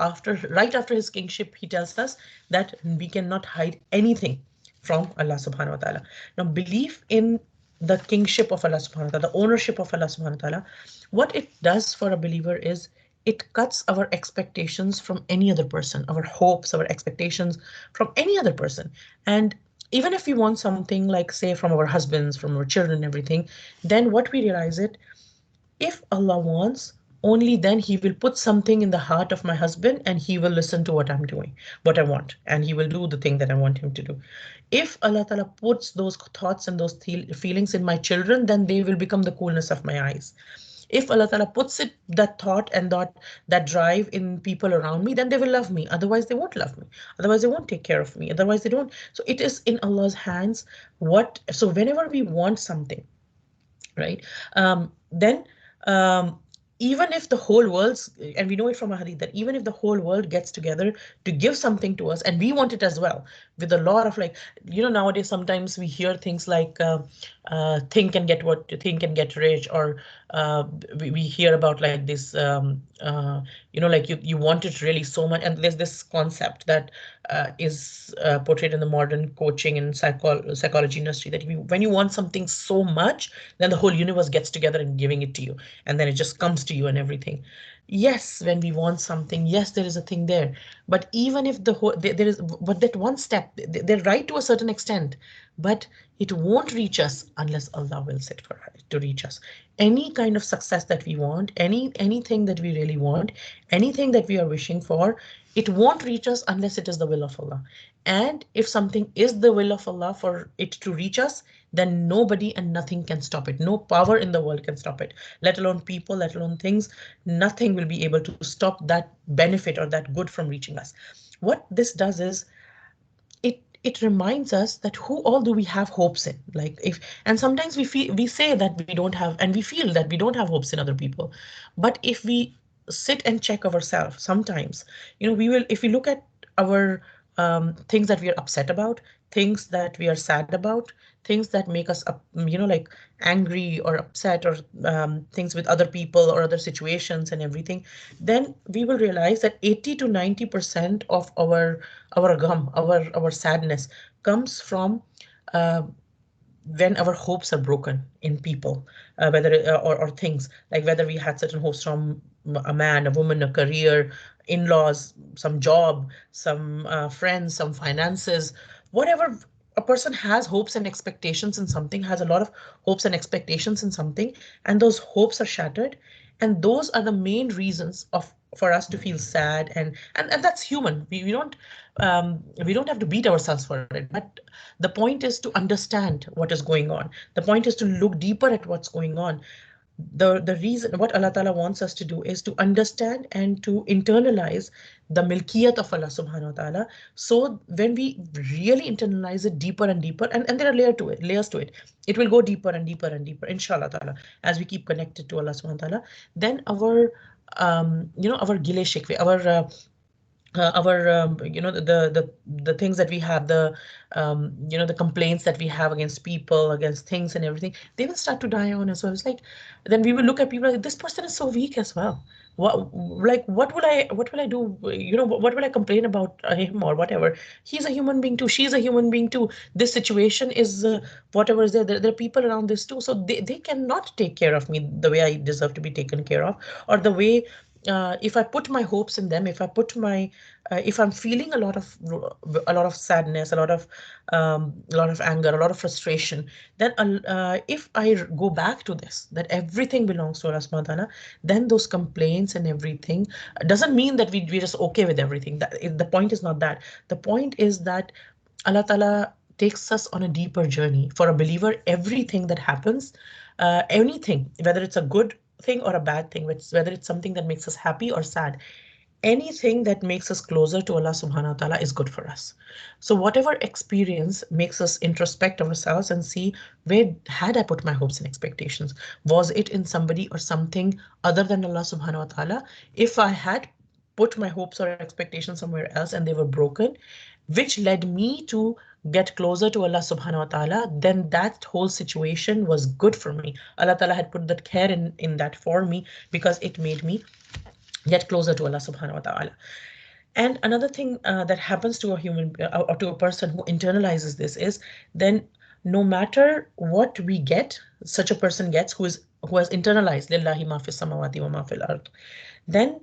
right after His kingship, He tells us that we cannot hide anything from Allah subhanahu wa ta'ala. Now, belief in the kingship of Allah subhanahu wa ta'ala, the ownership of Allah subhanahu wa ta'ala, what it does for a believer is it cuts our expectations from any other person, our hopes, our expectations from any other person. And even if we want something like, say, from our husbands, from our children, everything, then what we realize it, if Allah wants, only then He will put something in the heart of my husband and he will listen to what I'm doing, what I want, and he will do the thing that I want him to do. If Allah Ta'ala puts those thoughts and those feelings in my children, then they will become the coolness of my eyes. If Allah Ta'ala puts that thought and that drive in people around me, then they will love me. Otherwise, they won't love me. Otherwise, they won't take care of me. Otherwise, they don't. So it is in Allah's hands. So whenever we want something, right? Then even if the whole world's, and we know it from a hadith, that even if the whole world gets together to give something to us and we want it as well, with a lot of like, nowadays sometimes we hear things like think and get what think and get rich, or we hear about like this, like you want it really so much. And there's this concept that is portrayed in the modern coaching and psychology industry, that when you want something so much, then the whole universe gets together and giving it to you, and then it just comes to you and everything. Yes, when we want something, yes, there is a thing there. But even if there is, but that one step, they're right to a certain extent, but it won't reach us unless Allah wills it for it to reach us. Any kind of success that we want, anything that we really want, anything that we are wishing for, it won't reach us unless it is the will of Allah. And if something is the will of Allah for it to reach us, then nobody and nothing can stop it. No power in the world can stop it, let alone people, let alone things. Nothing will be able to stop that benefit or that good from reaching us. What this does is, it reminds us that who all do we have hopes in, and sometimes we say that we don't have, and we feel that we don't have hopes in other people. But if we sit and check ourselves, sometimes, if we look at our things that we are upset about, things that we are sad about, things that make us like angry or upset, or things with other people or other situations and everything, then we will realize that 80 to 90% of our gum, our sadness comes from uh, when our hopes are broken in people, whether or things, like whether we had certain hopes from a man, a woman, a career, in-laws, some job, some friends, some finances, whatever. A person has hopes and expectations in something, has a lot of hopes and expectations in something, and those hopes are shattered, and those are the main reasons of for us to feel sad, and that's human. We don't have to beat ourselves for it, but the point is to understand what is going on. The point is to look deeper at what's going on. The reason, what Allah Ta'ala wants us to do is to understand and to internalize the milkiyat of Allah Subhanahu wa Ta'ala. So when we really internalize it deeper and deeper, and there are layers to it, it will go deeper and deeper and deeper, inshallah Ta'ala, as we keep connected to Allah Subhanahu wa Ta'ala. Then our gile shikwe, our the things that we have, the complaints that we have against people, against things and everything, they will start to die on as well. It's like, then we will look at people like, this person is so weak as well. What will I do? What will I complain about him or whatever? He's a human being too. She's a human being too. This situation is whatever is there. There are people around this too. So they cannot take care of me the way I deserve to be taken care of, or the way if I put my hopes in them, if I'm feeling a lot of sadness, a lot of anger, a lot of frustration, then if I go back to this, that everything belongs to Allah Subhanahu wa Ta'ala, then those complaints and everything doesn't mean that we're just okay with everything. The point is not that. The point is that Allah Ta'ala takes us on a deeper journey. For a believer, everything that happens, anything, whether it's a good thing or a bad thing, whether it's something that makes us happy or sad, anything that makes us closer to Allah Subhanahu wa Ta'ala is good for us. So whatever experience makes us introspect ourselves and see, where had I put my hopes and expectations? Was it in somebody or something other than Allah Subhanahu wa Ta'ala? If I had put my hopes or expectations somewhere else and they were broken, which led me to get closer to Allah Subhanahu wa Ta'ala, then that whole situation was good for me. Allah Ta'ala had put that care in that for me, because it made me get closer to Allah Subhanahu wa Ta'ala. And another thing that happens to a human or to a person who internalizes this is, then no matter what we get, such a person gets who has internalized lillahi ma fis samawati wa ma fil ard, then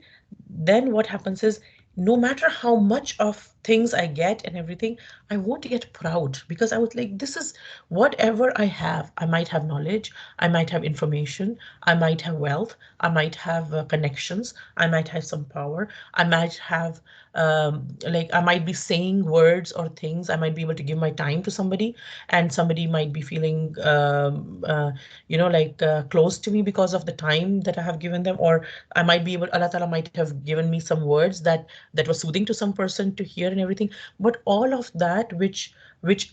what happens is, no matter how much of things I get and everything, I won't get proud, because I was like, this is whatever I have. I might have knowledge, I might have information, I might have wealth, I might have connections, I might have some power, I might have like I might be saying words or things, I might be able to give my time to somebody, and somebody might be feeling close to me because of the time that I have given them, or I might be able, Allah Ta'ala might have given me some words that was soothing to some person to hear and everything. But all of that which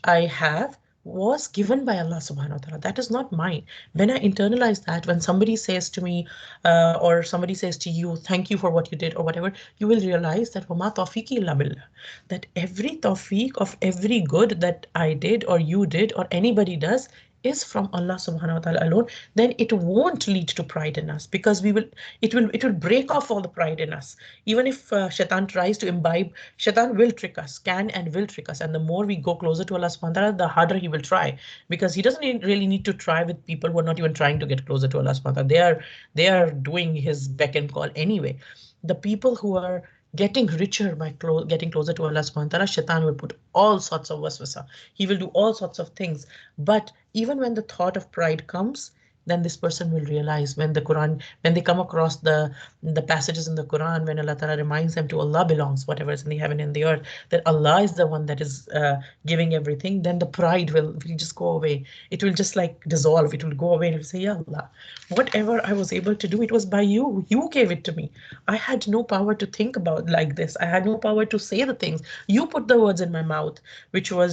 I have was given by Allah Subhanahu wa Ta'ala. That is not mine. When I internalize that, when somebody says to me, or somebody says to you, thank you for what you did or whatever, you will realize that wama tawfiqi illa billah, that every tawfiq of every good that I did or you did or anybody does is from Allah Subhanahu wa Ta'ala alone. Then it won't lead to pride in us, because it will break off all the pride in us. Even if shaitan tries to imbibe, shaitan will trick us, can and will trick us. And the more we go closer to Allah Subhanahu wa Ta'ala, the harder he will try, because he doesn't really need to try with people who are not even trying to get closer to Allah Subhanahu wa Ta'ala. They are doing his beck and call anyway. The people who are getting richer by getting closer to Allah Subhanahu wa Ta'ala, shaitan will put all sorts of waswasa. He will do all sorts of things. But even when the thought of pride comes, then this person will realize, when they come across the passages in the Quran, when Allah Ta'ala reminds them, to Allah belongs whatever is in the heaven and the earth, that Allah is the one that is giving everything, then the pride will just go away. It will just like dissolve. It will go away, and it will say, Ya Allah, whatever I was able to do, it was by you. You gave it to me. I had no power to think about like this. I had no power to say the things. You put the words in my mouth, which were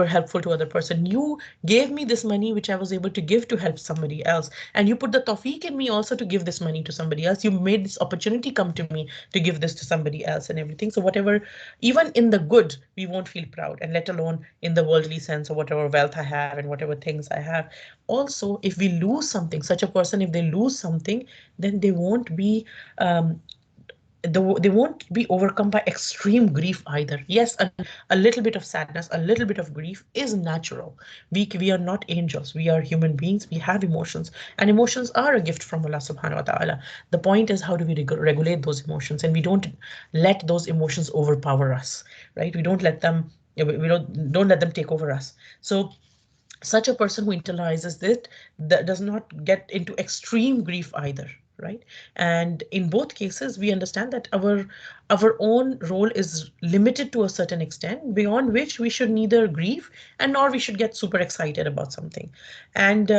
helpful to other person. You gave me this money, which I was able to give to help somebody. somebody else, and you put the tawfiq in me also to give this money to somebody else. You made this opportunity come to me to give this to somebody else and everything. So whatever, even in the good, we won't feel proud, and let alone in the worldly sense, or whatever wealth I have and whatever things I have. Also, if we lose something, such a person, if they lose something, then they won't be um, they won't be overcome by extreme grief either. Yes, a little bit of sadness, a little bit of grief is natural. We are not angels. We are human beings. We have emotions, and emotions are a gift from Allah subhanahu wa ta'ala. The point is, how do we regulate those emotions? And we don't let those emotions overpower us, right? We don't let them, we don't let them take over us. So such a person who internalizes it, that does not get into extreme grief either, right? And in both cases, we understand that our own role is limited to a certain extent, beyond which we should neither grieve and nor we should get super excited about something. And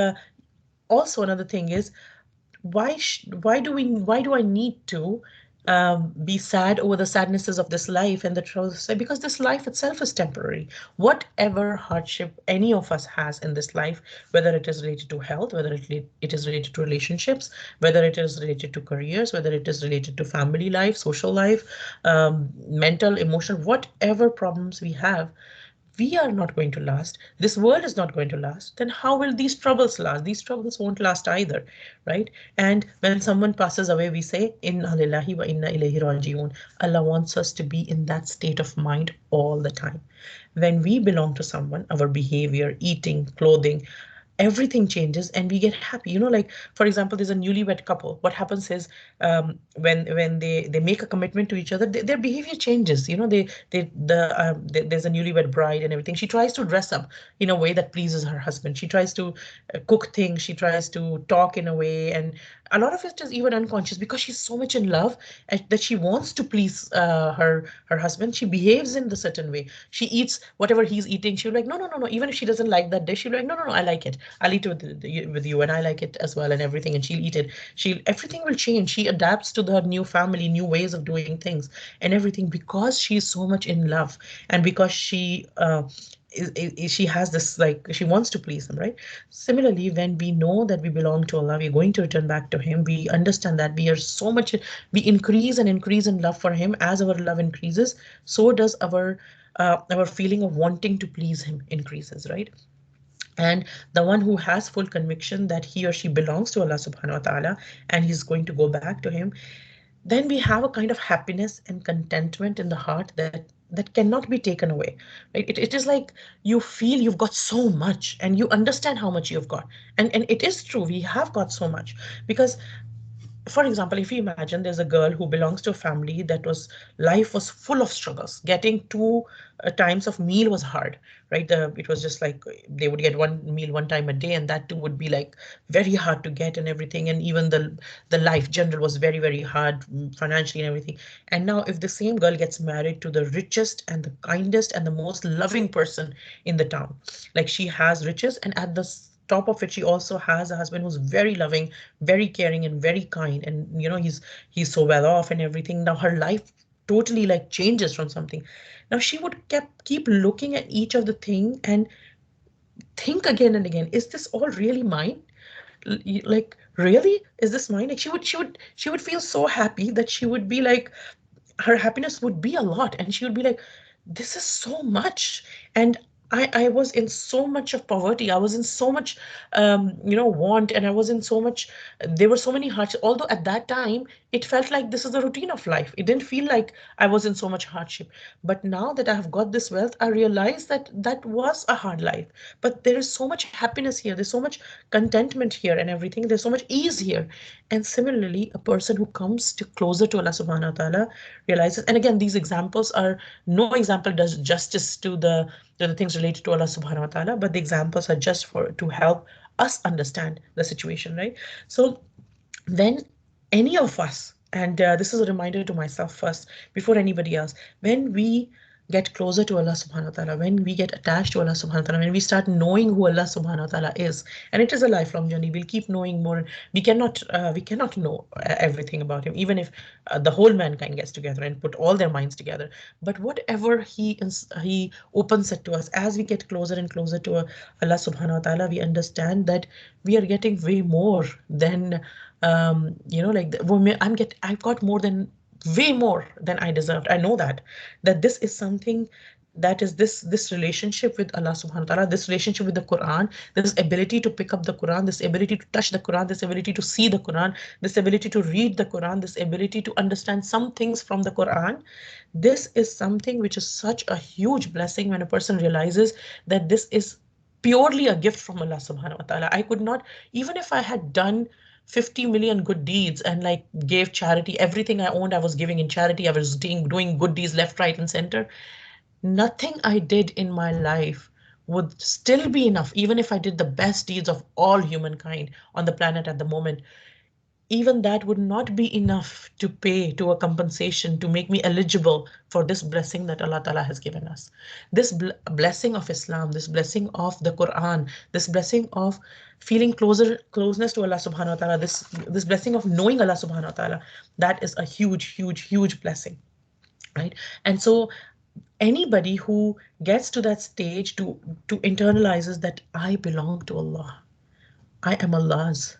also another thing is, why do I need to be sad over the sadnesses of this life and the troubles? Because this life itself is temporary. Whatever hardship any of us has in this life, whether it is related to health, whether it is related to relationships, whether it is related to careers, whether it is related to family life, social life, mental, emotional, whatever problems we have, we are not going to last. This world is not going to last. Then how will these troubles last? These troubles won't last either, right? And when someone passes away, we say, Inna lillahi wa inna ilayhi raji'un. Allah wants us to be in that state of mind all the time. When we belong to someone, our behavior, eating, clothing, everything changes and we get happy. Like, for example, there's a newlywed couple. What happens is, when they make a commitment to each other, their behavior changes. There's a newlywed bride and everything. She tries to dress up in a way that pleases her husband. She tries to cook things. She tries to talk in a way, and a lot of it is even unconscious, because she's so much in love that she wants to please her husband. She behaves in the certain way. She eats whatever he's eating. She'll be like, no, no, no, no. Even if she doesn't like that dish, she'll be like, no, no, no, I like it. I'll eat with you, and I like it as well, and everything. And she'll eat it. Everything will change. She adapts to the new family, new ways of doing things, and everything, because she's so much in love, and because she has this, like, she wants to please him, right? Similarly, when we know that we belong to Allah, we're going to return back to him, we understand that we increase and increase in love for him. As our love increases, so does our feeling of wanting to please him increases, right? And the one who has full conviction that he or she belongs to Allah subhanahu wa ta'ala, and he's going to go back to him, then we have a kind of happiness and contentment in the heart that cannot be taken away, right? It is like you feel you've got so much, and you understand how much you've got. And it is true, we have got so much. Because, for example, if you imagine there's a girl who belongs to a family that was life was full of struggles. Getting two times of meal was hard, right? It was just like they would get one meal one time a day, and that too would be like very hard to get and everything. And even the life general was very, very hard, financially and everything. And now if the same girl gets married to the richest and the kindest and the most loving person in the town, like, she has riches, and at the top of it, she also has a husband who's very loving, very caring, and very kind. And he's so well off and everything. Now her life totally, like, changes from something. Now she would keep looking at each of the thing and think again and again, is this all really mine? Like, really, is this mine? Like, she would feel so happy that she would be like, her happiness would be a lot, and she would be like, this is so much. And I was in so much of poverty. I was in so much want, and I was in so much, there were so many hardships. Although at that time it felt like this is the routine of life, it didn't feel like I was in so much hardship. But now that I have got this wealth, I realize that that was a hard life. But there is so much happiness here, there's so much contentment here and everything, there's so much ease here. And similarly, a person who comes to closer to Allah subhanahu wa ta'ala realizes, and again, these examples are, no example does justice to the things related to Allah subhanahu wa ta'ala, but the examples are just for to help us understand the situation, right? So when any of us, and this is a reminder to myself first before anybody else, when we get closer to Allah subhanahu wa ta'ala, when we get attached to Allah subhanahu wa ta'ala, when we start knowing who Allah subhanahu wa ta'ala is, and it is a lifelong journey, we'll keep knowing more. We cannot know everything about him, even if the whole mankind gets together and put all their minds together. But whatever he opens it to us, as we get closer and closer to Allah subhanahu wa ta'ala, we understand that we are getting way more than like I've got more than way more than I deserved. I know that this is something, that is this relationship with Allah subhanahu wa ta'ala, this relationship with the Quran, this ability to pick up the Quran, this ability to touch the Quran, this ability to see the Quran, this ability to read the Quran, this ability to understand some things from the Quran. This is something which is such a huge blessing when a person realizes that this is purely a gift from Allah subhanahu wa ta'ala. I could not, even if I had done 50 million good deeds and like gave charity, everything I owned, I was giving in charity, I was doing good deeds left, right, and center. Nothing I did in my life would still be enough, even if I did the best deeds of all humankind on the planet at the moment. Even that would not be enough to pay to a compensation to make me eligible for this blessing that Allah Ta'ala has given us. This blessing of Islam, this blessing of the Quran, this blessing of feeling closeness to Allah subhanahu wa ta'ala, this blessing of knowing Allah subhanahu wa ta'ala, that is a huge, huge, huge blessing. Right. And so anybody who gets to that stage to internalizes that I belong to Allah, I am Allah's,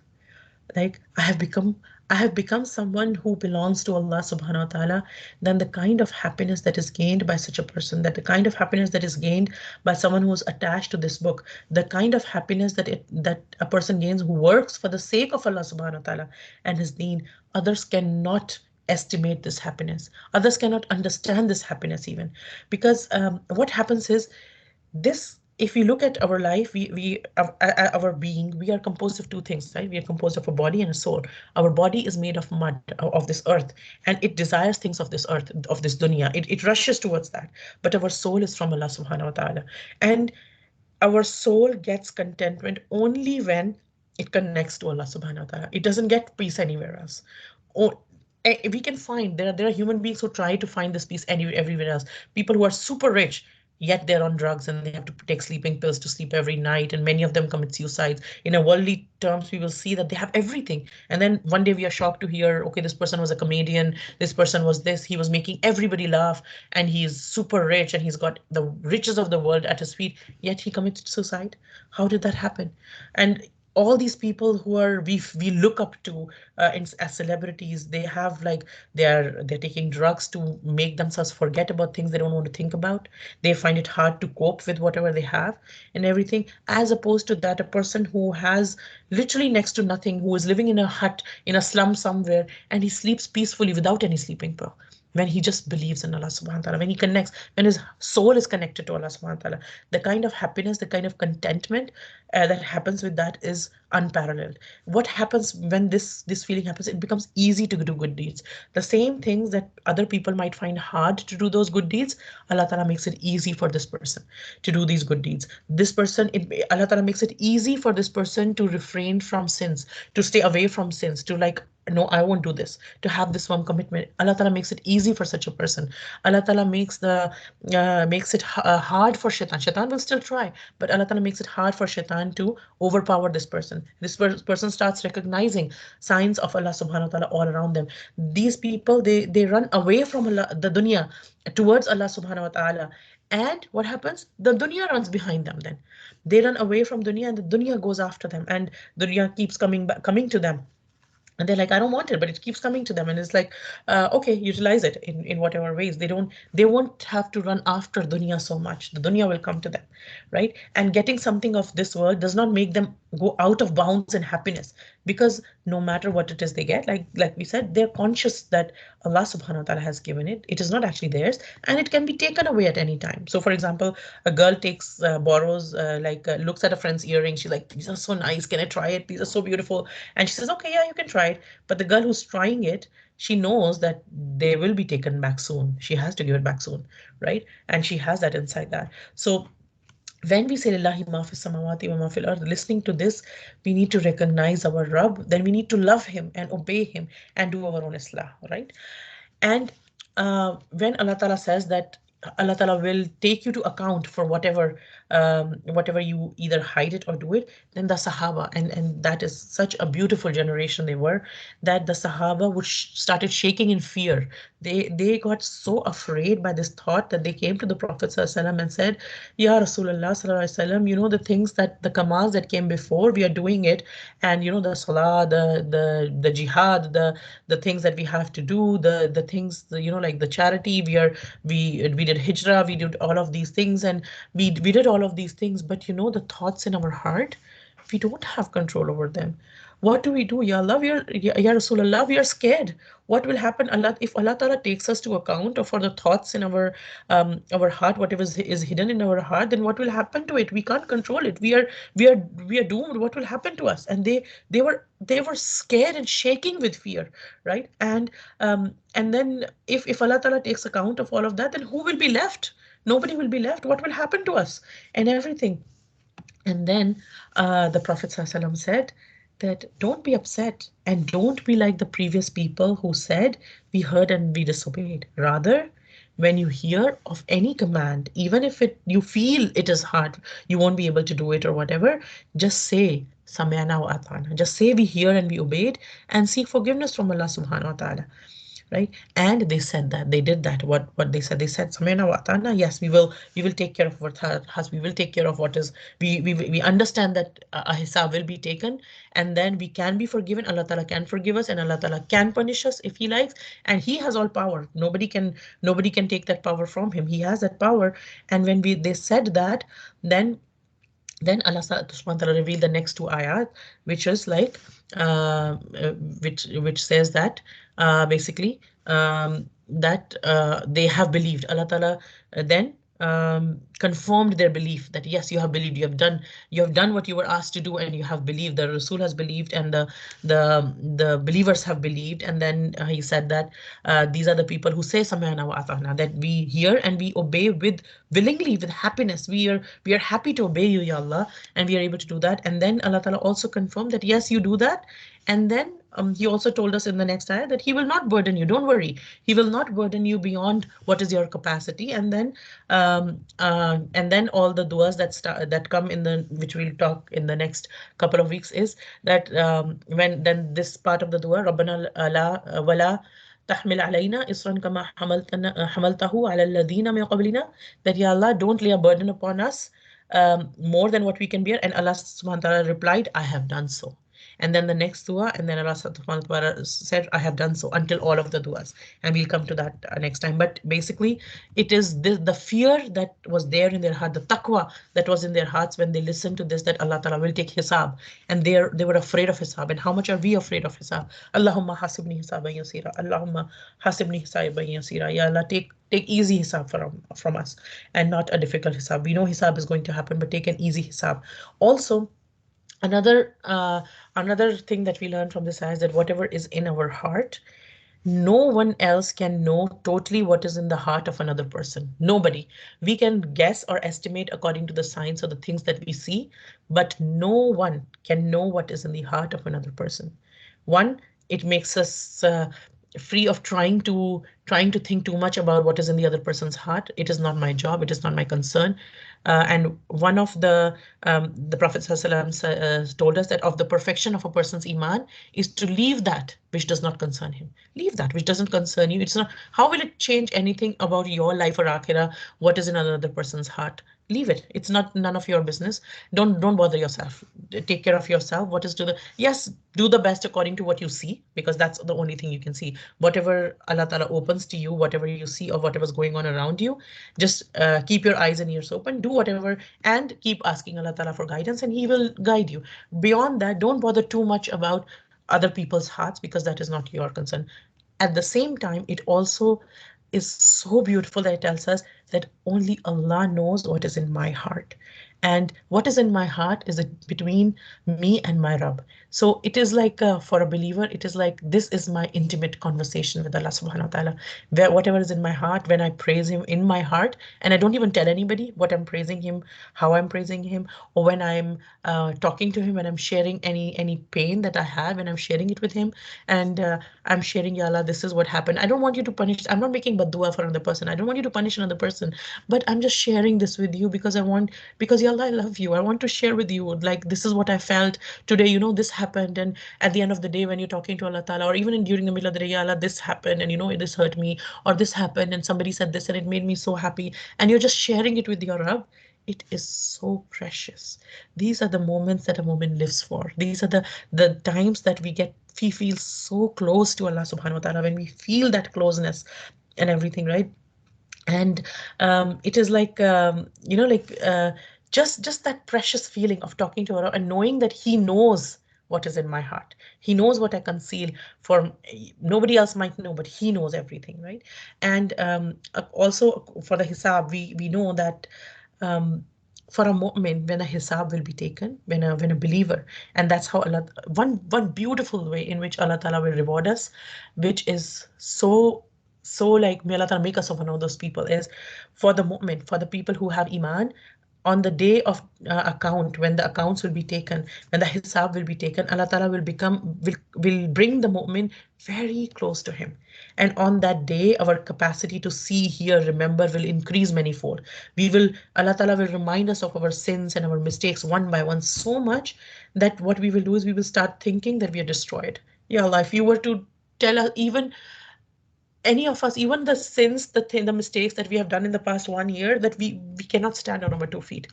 like I have become someone who belongs to Allah subhanahu wa ta'ala, then the kind of happiness that is gained by such a person, that the kind of happiness that is gained by someone who is attached to this book, the kind of happiness that a person gains who works for the sake of Allah subhanahu wa ta'ala and his deen, others cannot estimate this happiness. Others cannot understand this happiness even. Because what happens is this, if we look at our life, our being, we are composed of two things, right? We are composed of a body and a soul. Our body is made of mud, of this earth, and it desires things of this earth, of this dunya. It rushes towards that. But our soul is from Allah subhanahu wa ta'ala. And our soul gets contentment only when it connects to Allah subhanahu wa ta'ala. It doesn't get peace anywhere else. Oh, we can find there are human beings who try to find this peace everywhere else. People who are super rich, yet they're on drugs and they have to take sleeping pills to sleep every night, and many of them commit suicides. In a worldly terms, we will see that they have everything, and then one day we are shocked to hear, okay, this person was a comedian, this person was this, he was making everybody laugh, and he's super rich and he's got the riches of the world at his feet, yet he committed suicide. How did that happen? And all these people who are we look up to as celebrities, they have like they're taking drugs to make themselves forget about things they don't want to think about. They find it hard to cope with whatever they have and everything, as opposed to that a person who has literally next to nothing, who is living in a hut in a slum somewhere, and he sleeps peacefully without any sleeping pill, when he just believes in Allah subhanahu wa ta'ala, when he connects, when his soul is connected to Allah subhanahu wa ta'ala, the kind of happiness, the kind of contentment that happens with that is unparalleled. What happens when this feeling happens? It becomes easy to do good deeds. The same things that other people might find hard to do those good deeds, Allah Ta'ala makes it easy for this person to do these good deeds. This person, Allah Ta'ala makes it easy for this person to refrain from sins, to stay away from sins, to like, no, I won't do this, to have this one commitment. Allah Ta'ala makes it easy for such a person. Allah Ta'ala makes it hard for shaitan. Shaitan will still try, but Allah Ta'ala makes it hard for shaitan to overpower this person. This person starts recognizing signs of Allah subhanahu wa ta'ala all around them. These people, they run away from Allah, the dunya, towards Allah subhanahu wa ta'ala. And what happens? The dunya runs behind them then. They run away from dunya and the dunya goes after them, and dunya keeps coming to them, and they're like, I don't want it, but it keeps coming to them, and it's like, okay, utilize it in whatever ways. They won't have to run after dunya so much. The dunya will come to them, right? And getting something of this world does not make them go out of bounds in happiness, because no matter what it is they get, like we said, they're conscious that Allah subhanahu wa ta'ala has given it. It is not actually theirs, and it can be taken away at any time. So for example, a girl borrows, looks at a friend's earrings. She's like, these are so nice, can I try it? These are so beautiful. And she says, okay, yeah, you can try it. But the girl who's trying it, she knows that they will be taken back soon. She has to give it back soon, right? And she has that inside that. So when we say lillahi ma fi samawati wa ma fil ard, listening to this, we need to recognize our Rabb, then we need to love him and obey him and do our own islah, right? And when Allah Ta'ala says that Allah Ta'ala will take you to account for whatever you either hide it or do it. Then the Sahaba, and that is such a beautiful generation they were, that the Sahaba would started shaking in fear. They got so afraid by this thought that they came to the Prophet ﷺ and said, Ya Rasulullah ﷺ, the things that the commands that came before, we are doing it, and the salah, the jihad, the things that we have to do, the things, like the charity, we did hijrah, we did all of these things, and we did all of these things, but the thoughts in our heart, we don't have control over them. What do we do? Ya Allah, ya Rasulullah, we are scared. What will happen, Allah, if Allah Ta'ala takes us to account for the thoughts in our heart, whatever is hidden in our heart, then what will happen to it? We can't control it. We are doomed. What will happen to us? And they were scared and shaking with fear, right? And then if Allah Ta'ala takes account of all of that, then who will be left? Nobody will be left. What will happen to us and everything? And then the Prophet ﷺ said that don't be upset and don't be like the previous people who said, we heard and we disobeyed. Rather, when you hear of any command, even if you feel it is hard, you won't be able to do it or whatever, just say, Samyana wa atana. Just say we hear and we obeyed, and seek forgiveness from Allah subhanahu wa ta'ala, right? And they said that they did that. What they said, Samena Watana, yes, we will take care of what has, we will take care of what is, we understand that a hisab will be taken, and then we can be forgiven. Allah Ta'ala can forgive us, and Allah Ta'ala can punish us if he likes, and he has all power. Nobody can take that power from him. He has that power. And when they said that, then Allah subhanahu wa ta'ala revealed the next two ayat, which is like, which says that basically that they have believed. Allah Ta'ala then confirmed their belief that yes, you have believed, you have done what you were asked to do, and you have believed. The Rasul has believed, and the believers have believed. And then he said that these are the people who say Sama'na wa ata'na, that we hear and we obey with willingly, with happiness. We are happy to obey you, Ya Allah, and we are able to do that. And then Allah Ta'ala also confirmed that yes, you do that. And then he also told us in the next ayah that he will not burden you. Don't worry, he will not burden you beyond what is your capacity. And then all the duas that come in the, which we'll talk in the next couple of weeks, is that when then this part of the dua, Rabbana la wala تحمل علينا إصرا كما حملته على الذين من قبلنا, that Ya Allah, don't lay a burden upon us more than what we can bear. And Allah subhanahu wa ta'ala replied, I have done so. And then the next dua, and then Allah subhanahu wa ta'ala said, I have done so, until all of the duas. And we'll come to that next time. But basically, it is the fear that was there in their heart, the taqwa that was in their hearts when they listened to this, that Allah Ta'ala will take hisab. And they were afraid of hisab. And how much are we afraid of hisab? Allahumma hasibni hisaban yasira. Allahumma hasibni hisaban yasira. Ya Allah, take easy hisab from us, and not a difficult hisab. We know hisab is going to happen, but take an easy hisab. Also, another thing that we learn from this is that whatever is in our heart, no one else can know totally what is in the heart of another person. Nobody. We can guess or estimate according to the signs or the things that we see, but no one can know what is in the heart of another person. One, it makes us free of trying to think too much about what is in the other person's heart. It is not my job. It is not my concern. And one of the Prophet ﷺ told us that of the perfection of a person's iman is to leave that which does not concern him. Leave that which doesn't concern you. It's not. How will it change anything about your life or akhirah? What is in another person's heart? Leave it. It's not none of your business. Don't bother yourself. Take care of yourself. What is to the, yes, do the best according to what you see, because that's the only thing you can see. Whatever Allah Ta'ala opens to you, whatever you see or whatever's going on around you, just keep your eyes and ears open, do whatever, and keep asking Allah Ta'ala for guidance, and he will guide you. Beyond that, don't bother too much about other people's hearts, because that is not your concern. At the same time, it also is so beautiful that it tells us that only Allah knows what is in my heart. And what is in my heart is it between me and my Rabb. So it is like for a believer, it is like this is my intimate conversation with Allah subhanahu wa ta'ala. Where whatever is in my heart, when I praise Him in my heart, and I don't even tell anybody what I'm praising Him, how I'm praising Him, or when I'm talking to Him, when I'm sharing any pain that I have, and I'm sharing it with Him, and I'm sharing, Ya Allah, this is what happened. I don't want you to punish. I'm not making badua for another person. I don't want you to punish another person, but I'm just sharing this with you because I want, because Ya Allah, I love you. I want to share with you, like, this is what I felt today. This happened. And at the end of the day, when you're talking to Allah Ta'ala, or even during the middle of the day, Ya Allah, this happened, and this hurt me, or this happened, and somebody said this, and it made me so happy. And you're just sharing it with your Rabb. It is so precious. These are the moments that a moment lives for. These are the times that we feel so close to Allah subhanahu wa ta'ala, when we feel that closeness and everything, right? And it is like just that precious feeling of talking to her and knowing that He knows what is in my heart. He knows what I conceal. For nobody else might know, but He knows everything, right? And also for the hisab, we know that um, for a moment when a hisab will be taken, when a believer, and that's how Allah, one beautiful way in which Allah Ta'ala will reward us, which is so like, may Allah Ta'ala make us of one of those people, is for the moment, for the people who have iman, on the day of account, when the accounts will be taken, when the hisab will be taken, Allah Ta'ala will bring the mu'min very close to Him. And on that day, our capacity to see, hear, remember will increase manifold. Allah Ta'ala will remind us of our sins and our mistakes one by one, so much that what we will do is we will start thinking that we are destroyed. Ya Allah, if you were to tell us, even any of us, even the sins, the mistakes that we have done in the past 1 year, that we cannot stand on our 2 feet.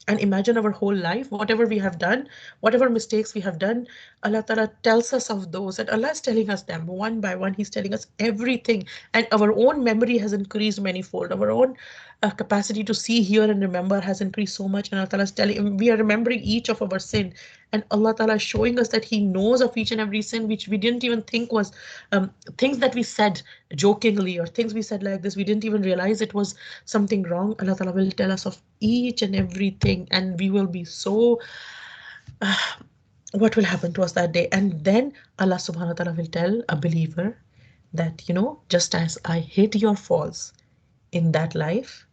And imagine our whole life, whatever we have done, whatever mistakes we have done, Allah Ta'ala tells us of those, and Allah is telling us them one by one. He's telling us everything, and our own memory has increased manifold. Our own capacity to see, hear, and remember has increased so much. And Allah Ta'ala is telling, we are remembering each of our sin, and Allah Ta'ala is showing us that He knows of each and every sin which we didn't even think was things that we said jokingly, or things we said like this, we didn't even realize it was something wrong. Allah Ta'ala will tell us of each and everything, and we will be so, what will happen to us that day? And then Allah subhanahu wa ta'ala will tell a believer that, just as I hid your faults in that life,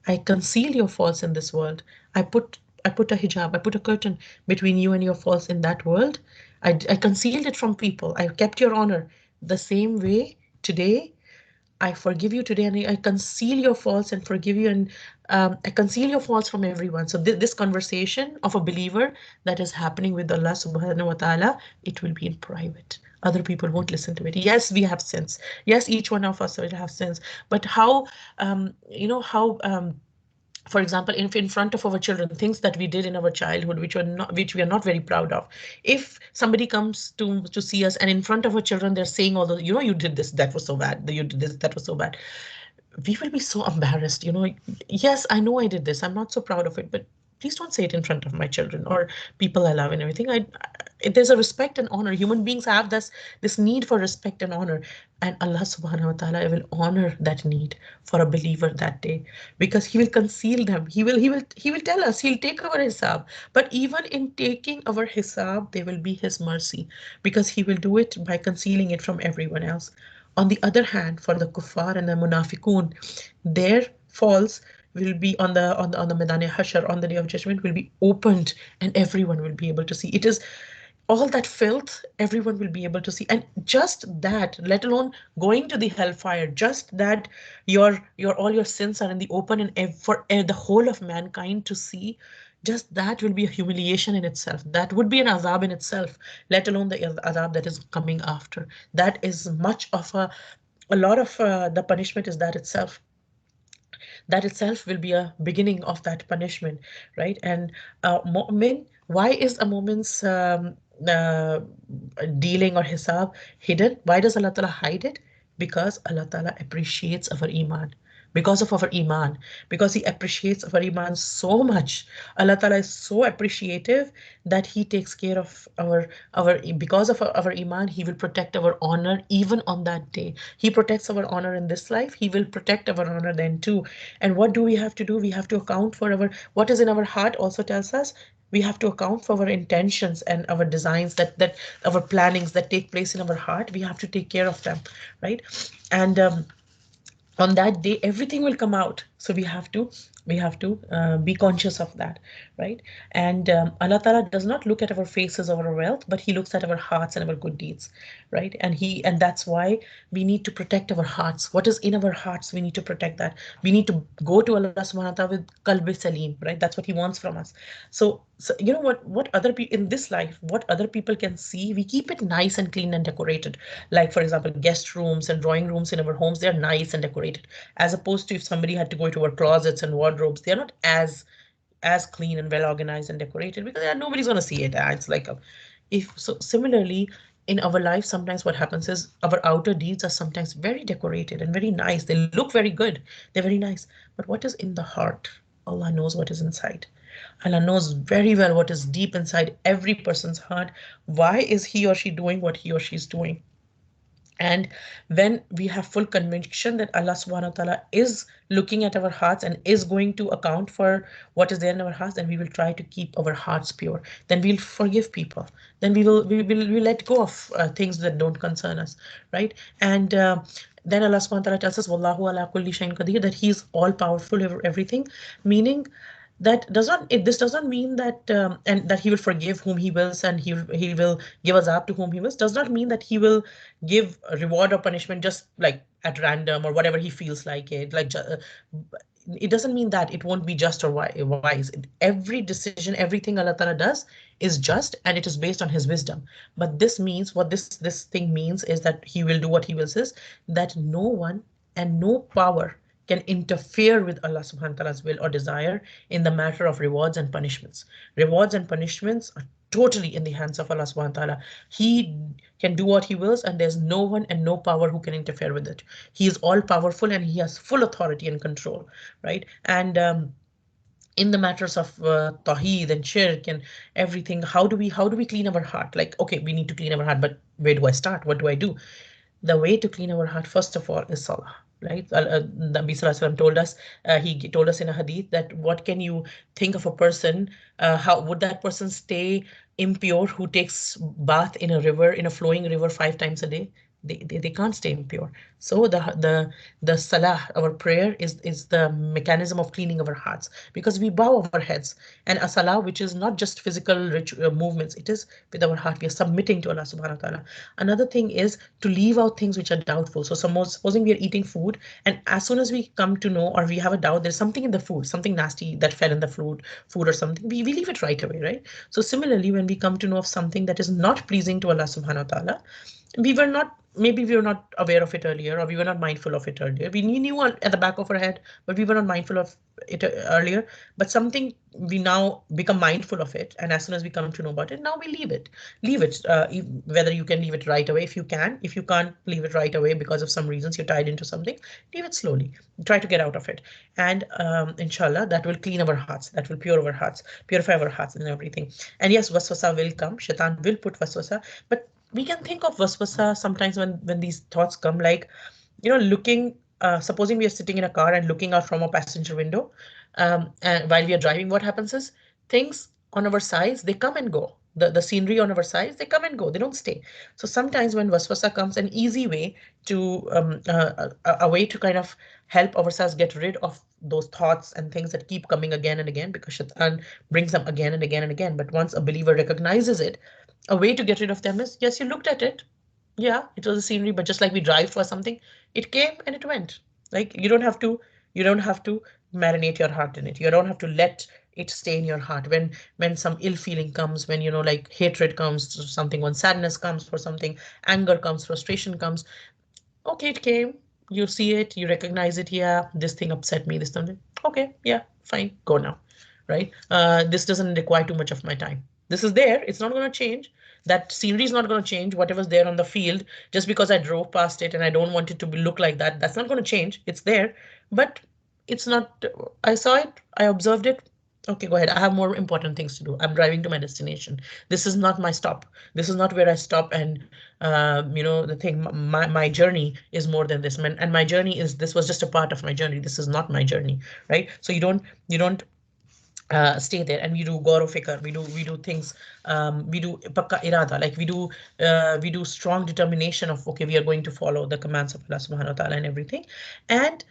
I conceal your faults in this world. I put a hijab, I put a curtain between you and your faults in that world. I concealed it from people. I kept your honor. The same way today, I forgive you today, and I conceal your faults and forgive you, and I conceal your faults from everyone. So this conversation of a believer that is happening with Allah subhanahu wa ta'ala, it will be in private. Other people won't listen to it. Yes, we have sins. Yes, each one of us will have sins. But how, how for example, in front of our children, things that we did in our childhood which we are not very proud of, if somebody comes to see us, and in front of our children they're saying, although you did this, that was so bad, you did this, that was so bad, we will be so embarrassed. Yes, I know I did this, I'm not so proud of it, but please don't say it in front of my children or people I love and everything. There's a respect and honor. Human beings have this need for respect and honor, and Allah subhanahu wa ta'ala will honor that need for a believer that day, because He will conceal them. He will tell us, He'll take our hisab. But even in taking our hisab, there will be His mercy, because He will do it by concealing it from everyone else. On the other hand, for the kuffar and the munafiqun, their faults will be on the Medane Hashar, on the day of judgment, will be opened, and everyone will be able to see. It is all that filth, everyone will be able to see. And just that, let alone going to the hellfire, just that your all your sins are in the open, and for the whole of mankind to see, just that will be a humiliation in itself. That would be an azab in itself, let alone the azab that is coming after. That is much of a lot of the punishment is that itself. That itself will be a beginning of that punishment, right? And mu'min, why is a mu'min's uh, dealing or hisab hidden? Why does Allah Ta'ala hide it? Because Allah Ta'ala appreciates our iman. because of our iman, because he appreciates our iman so much. Allah Ta'ala is so appreciative that he takes care of our because of our iman, he will protect our honor even on that day. He protects our honor in this life, he will protect our honor then too. And what do we have to do? We have to account for our what is in our heart also tells us. We have to account for our intentions and our designs, that our plannings that take place in our heart. We have to take care of them, right? And on that day everything will come out, so we have to be conscious of that, right? And Allah Ta'ala does not look at our faces or our wealth, but he looks at our hearts and our good deeds, right? And that's why we need to protect our hearts. What is in our hearts, we need to protect that. We need to go to Allah subhanahu wa ta'ala with qalbi salim, right? That's what he wants from us. So you know what other people in this life, what other people can see, we keep it nice and clean and decorated. Like for example, guest rooms and drawing rooms in our homes, they're nice and decorated, as opposed to if somebody had to go to our closets and wardrobes, they're not as clean and well organized and decorated, because nobody's going to see it. It's like if so similarly in our life, sometimes what happens is our outer deeds are sometimes very decorated and very nice, they look very good, they're very nice, but what is in the heart, Allah knows what is inside. Allah knows very well what is deep inside every person's heart. Why is he or she doing what he or she is doing? And when we have full conviction that Allah subhanahu wa ta'ala is looking at our hearts and is going to account for what is there in our hearts, then we will try to keep our hearts pure. Then we'll forgive people. Then we will let go of things that don't concern us, right? And then Allah subhanahu wa ta'ala tells us, Wallahu ala kulli shayin qadir, that he is all powerful over everything, meaning that does not this does not mean that and that he will forgive whom he wills, and he will give azab to whom he wills, does not mean that he will give a reward or punishment just like at random or whatever he feels like it, it doesn't mean that it won't be just or wise. Every decision, everything Allah Ta'ala does is just, and it is based on his wisdom. But this means, what this thing means is that he will do what he wills, is that no one and no power can interfere with Allah subhanahu wa ta'ala's will or desire in the matter of rewards and punishments. Rewards and punishments are totally in the hands of Allah subhanahu wa ta'ala. He can do what he wills, and there's no one and no power who can interfere with it. He is all powerful and he has full authority and control, right? And in the matters of tawheed and shirk and everything, how do we clean our heart? Like, okay, we need to clean our heart, but where do I start? What do I do? The way to clean our heart, first of all, is salah, right? Nabi Sallallahu Alaihi Wasallam told us, he told us in a hadith that what can you think of a person, how would that person stay impure who takes bath in a river, in a flowing river 5 times a day? They can't stay impure. So the salah, our prayer, is the mechanism of cleaning our hearts, because we bow our heads, and a salah, which is not just physical movements, it is with our heart. We are submitting to Allah subhanahu wa ta'ala. Another thing is to leave out things which are doubtful. So supposing we are eating food, and as soon as we come to know or we have a doubt, there's something in the food, something nasty that fell in the food or something, we leave it right away, right? So similarly, when we come to know of something that is not pleasing to Allah subhanahu wa ta'ala, maybe we were not aware of it earlier, or we were not mindful of it earlier. We knew at the back of our head, but we were not mindful of it earlier. But something, we now become mindful of it, and as soon as we come to know about it, now we leave it. Whether you can leave it right away, if you can. If you can't leave it right away because of some reasons, you're tied into something, leave it slowly. Try to get out of it, and inshallah, that will clean our hearts, that will purify our hearts and everything. And yes, waswasa will come, shaitan will put waswasa, but we can think of waswasa sometimes when these thoughts come, like, looking, supposing we are sitting in a car and looking out from a passenger window, and while we are driving, what happens is things on our sides, they come and go. The scenery on our sides, they come and go, they don't stay. So sometimes when waswasa comes, an easy way to a way to kind of help ourselves get rid of those thoughts and things that keep coming again and again, because shaitan brings them again and again and again. But once a believer recognizes it, a way to get rid of them is, yes, you looked at it. Yeah, it was a scenery, but just like we drive for something, it came and it went. Like, you don't have to marinate your heart in it. You don't have to let it stay in your heart. When some ill feeling comes, when like hatred comes to something, when sadness comes for something, anger comes, frustration comes. Okay, it came. You see it, you recognize it. Yeah, this thing upset me. This something. Okay, yeah, fine, go now, right? This doesn't require too much of my time. This is there. It's not going to change. That scenery is not going to change. Whatever's there on the field, just because I drove past it and I don't want it to look like that, that's not going to change. It's there, but it's not. I saw it, I observed it. Okay, go ahead. I have more important things to do. I'm driving to my destination. This is not my stop. This is not where I stop. And the thing, my journey is more than this. And my journey is, this was just a part of my journey. This is not my journey, right? So you don't stay there. And we do goro fikr, we do things, we do pakka irada, like we do strong determination of, okay, we are going to follow the commands of Allah subhanahu wa ta'ala and everything. And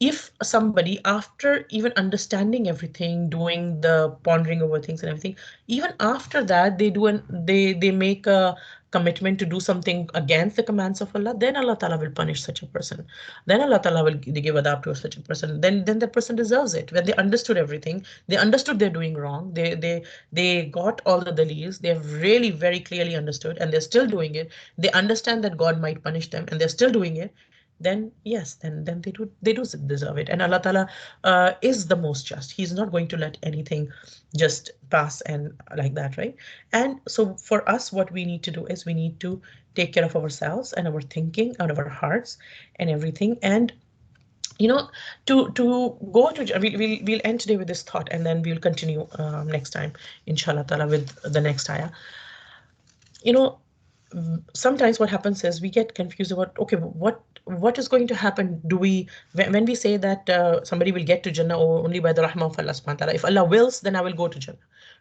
if somebody, after even understanding everything, doing the pondering over things and everything, even after that they make a commitment to do something against the commands of Allah, then Allah Ta'ala will punish such a person. Then Allah Ta'ala will give adab to such a person. Then that person deserves it. When they understood everything, they understood they're doing wrong. They got all the dalils. They've really very clearly understood, and they're still doing it. They understand that God might punish them, and they're still doing it. Then yes, then they do deserve it. And Allah Ta'ala is the most just. He's not going to let anything just pass and like that, right? And so for us, what we need to do is we need to take care of ourselves and our thinking and our hearts and everything. And to go to, we'll end today with this thought, and then we'll continue next time, inshallah ta'ala, with the next ayah. Sometimes what happens is we get confused about, okay, what is going to happen? When we say that somebody will get to Jannah only by the rahmah of Allah subhanahu wa ta'ala, if Allah wills, then I will go to Jannah.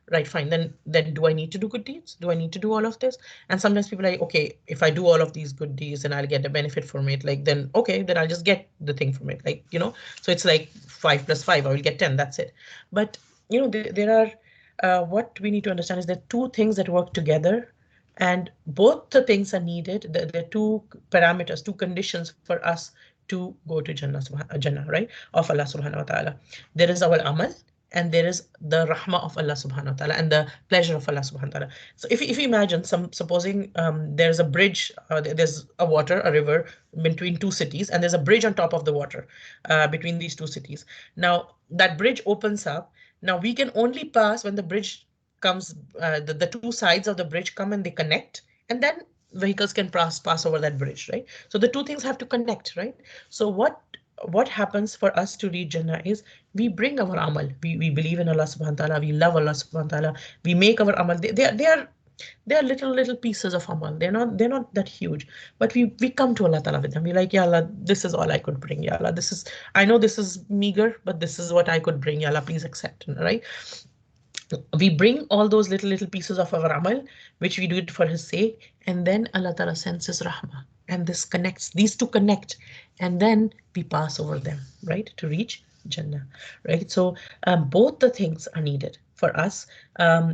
Right, fine. Then do I need to do good deeds? Do I need to do all of this? And sometimes people are like, okay, if I do all of these good deeds and I'll get a benefit from it, like then okay, then I'll just get the thing from it. Like, so it's like 5 + 5, I will get 10, that's it. But there are what we need to understand is there are two things that work together. And both the things are needed. There are two parameters, two conditions for us to go to Jannah, right? Of Allah subhanahu wa ta'ala. There is our amal, and there is the rahmah of Allah subhanahu wa ta'ala and the pleasure of Allah subhanahu wa ta'ala. So if you imagine, supposing there's a bridge, there's a river between two cities, and there's a bridge on top of the water between these two cities. Now that bridge opens up. Now we can only pass when the bridge comes, the two sides of the bridge come and they connect, and then vehicles can pass over that bridge, right? So the two things have to connect, right? So what happens for us to reach Jannah is we bring our amal. We believe in Allah subhanahu wa ta'ala. We love Allah subhanahu wa ta'ala. We make our amal. They are little pieces of amal. They're not that huge, but we come to Allah ta'ala with them. We're like, Ya Allah, this is all I could bring. Ya Allah, I know this is meager, but this is what I could bring. Ya Allah, please accept, right? We bring all those little pieces of our amal, which we do it for his sake, and then Allah Ta'ala sends his rahmah, and these two connect, and then we pass over them, right, to reach Jannah, right? So both the things are needed for us.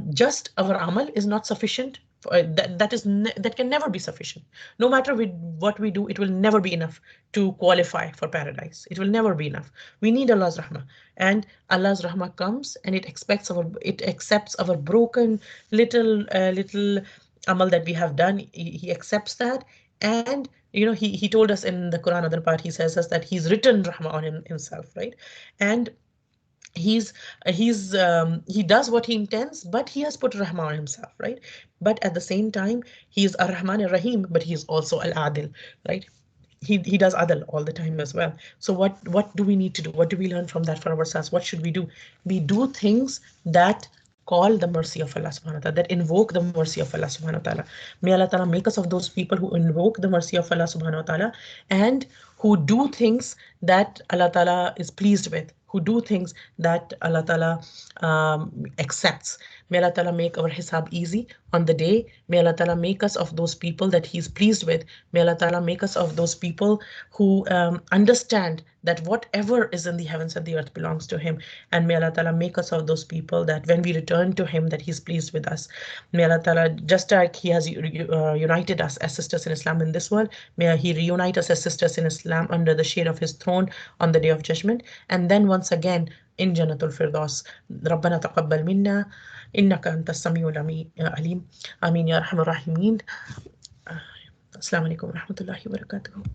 Just our amal is not sufficient. That can never be sufficient. No matter what we do, it will never be enough to qualify for paradise. It will never be enough. We need Allah's rahmah, and Allah's rahmah comes and it accepts our broken little amal that we have done. He accepts that, and he told us in the Quran, other part, he says us that he's written rahmah on himself, right? And he does what he intends, but he has put rahmah on himself, right? But at the same time, he is ar-Rahman ar-Rahim, but he is also al-Adil, right? He does adl all the time as well. So what do we need to do? What do we learn from that for ourselves? What should we do? We do things that call the mercy of Allah subhanahu wa ta'ala, that invoke the mercy of Allah subhanahu wa ta'ala. May Allah ta'ala make us of those people who invoke the mercy of Allah subhanahu wa ta'ala, and who do things that Allah ta'ala is pleased with, who do things that Allah ta'ala accepts. May Allah ta'ala make our hisab easy on the day. May Allah ta'ala make us of those people that he's pleased with. May Allah ta'ala make us of those people who understand that whatever is in the heavens and the earth belongs to him. And may Allah ta'ala make us of those people that when we return to him, that he's pleased with us. May Allah ta'ala, just like he has united us as sisters in Islam in this world, may he reunite us as sisters in Islam under the shade of his throne on the day of judgment. And then once again in Jannatul Firdaus. ربنا تقبل منا إنك أنت السميع العليم آمين يا أرحم الراحمين. السلام عليكم ورحمة الله وبركاته.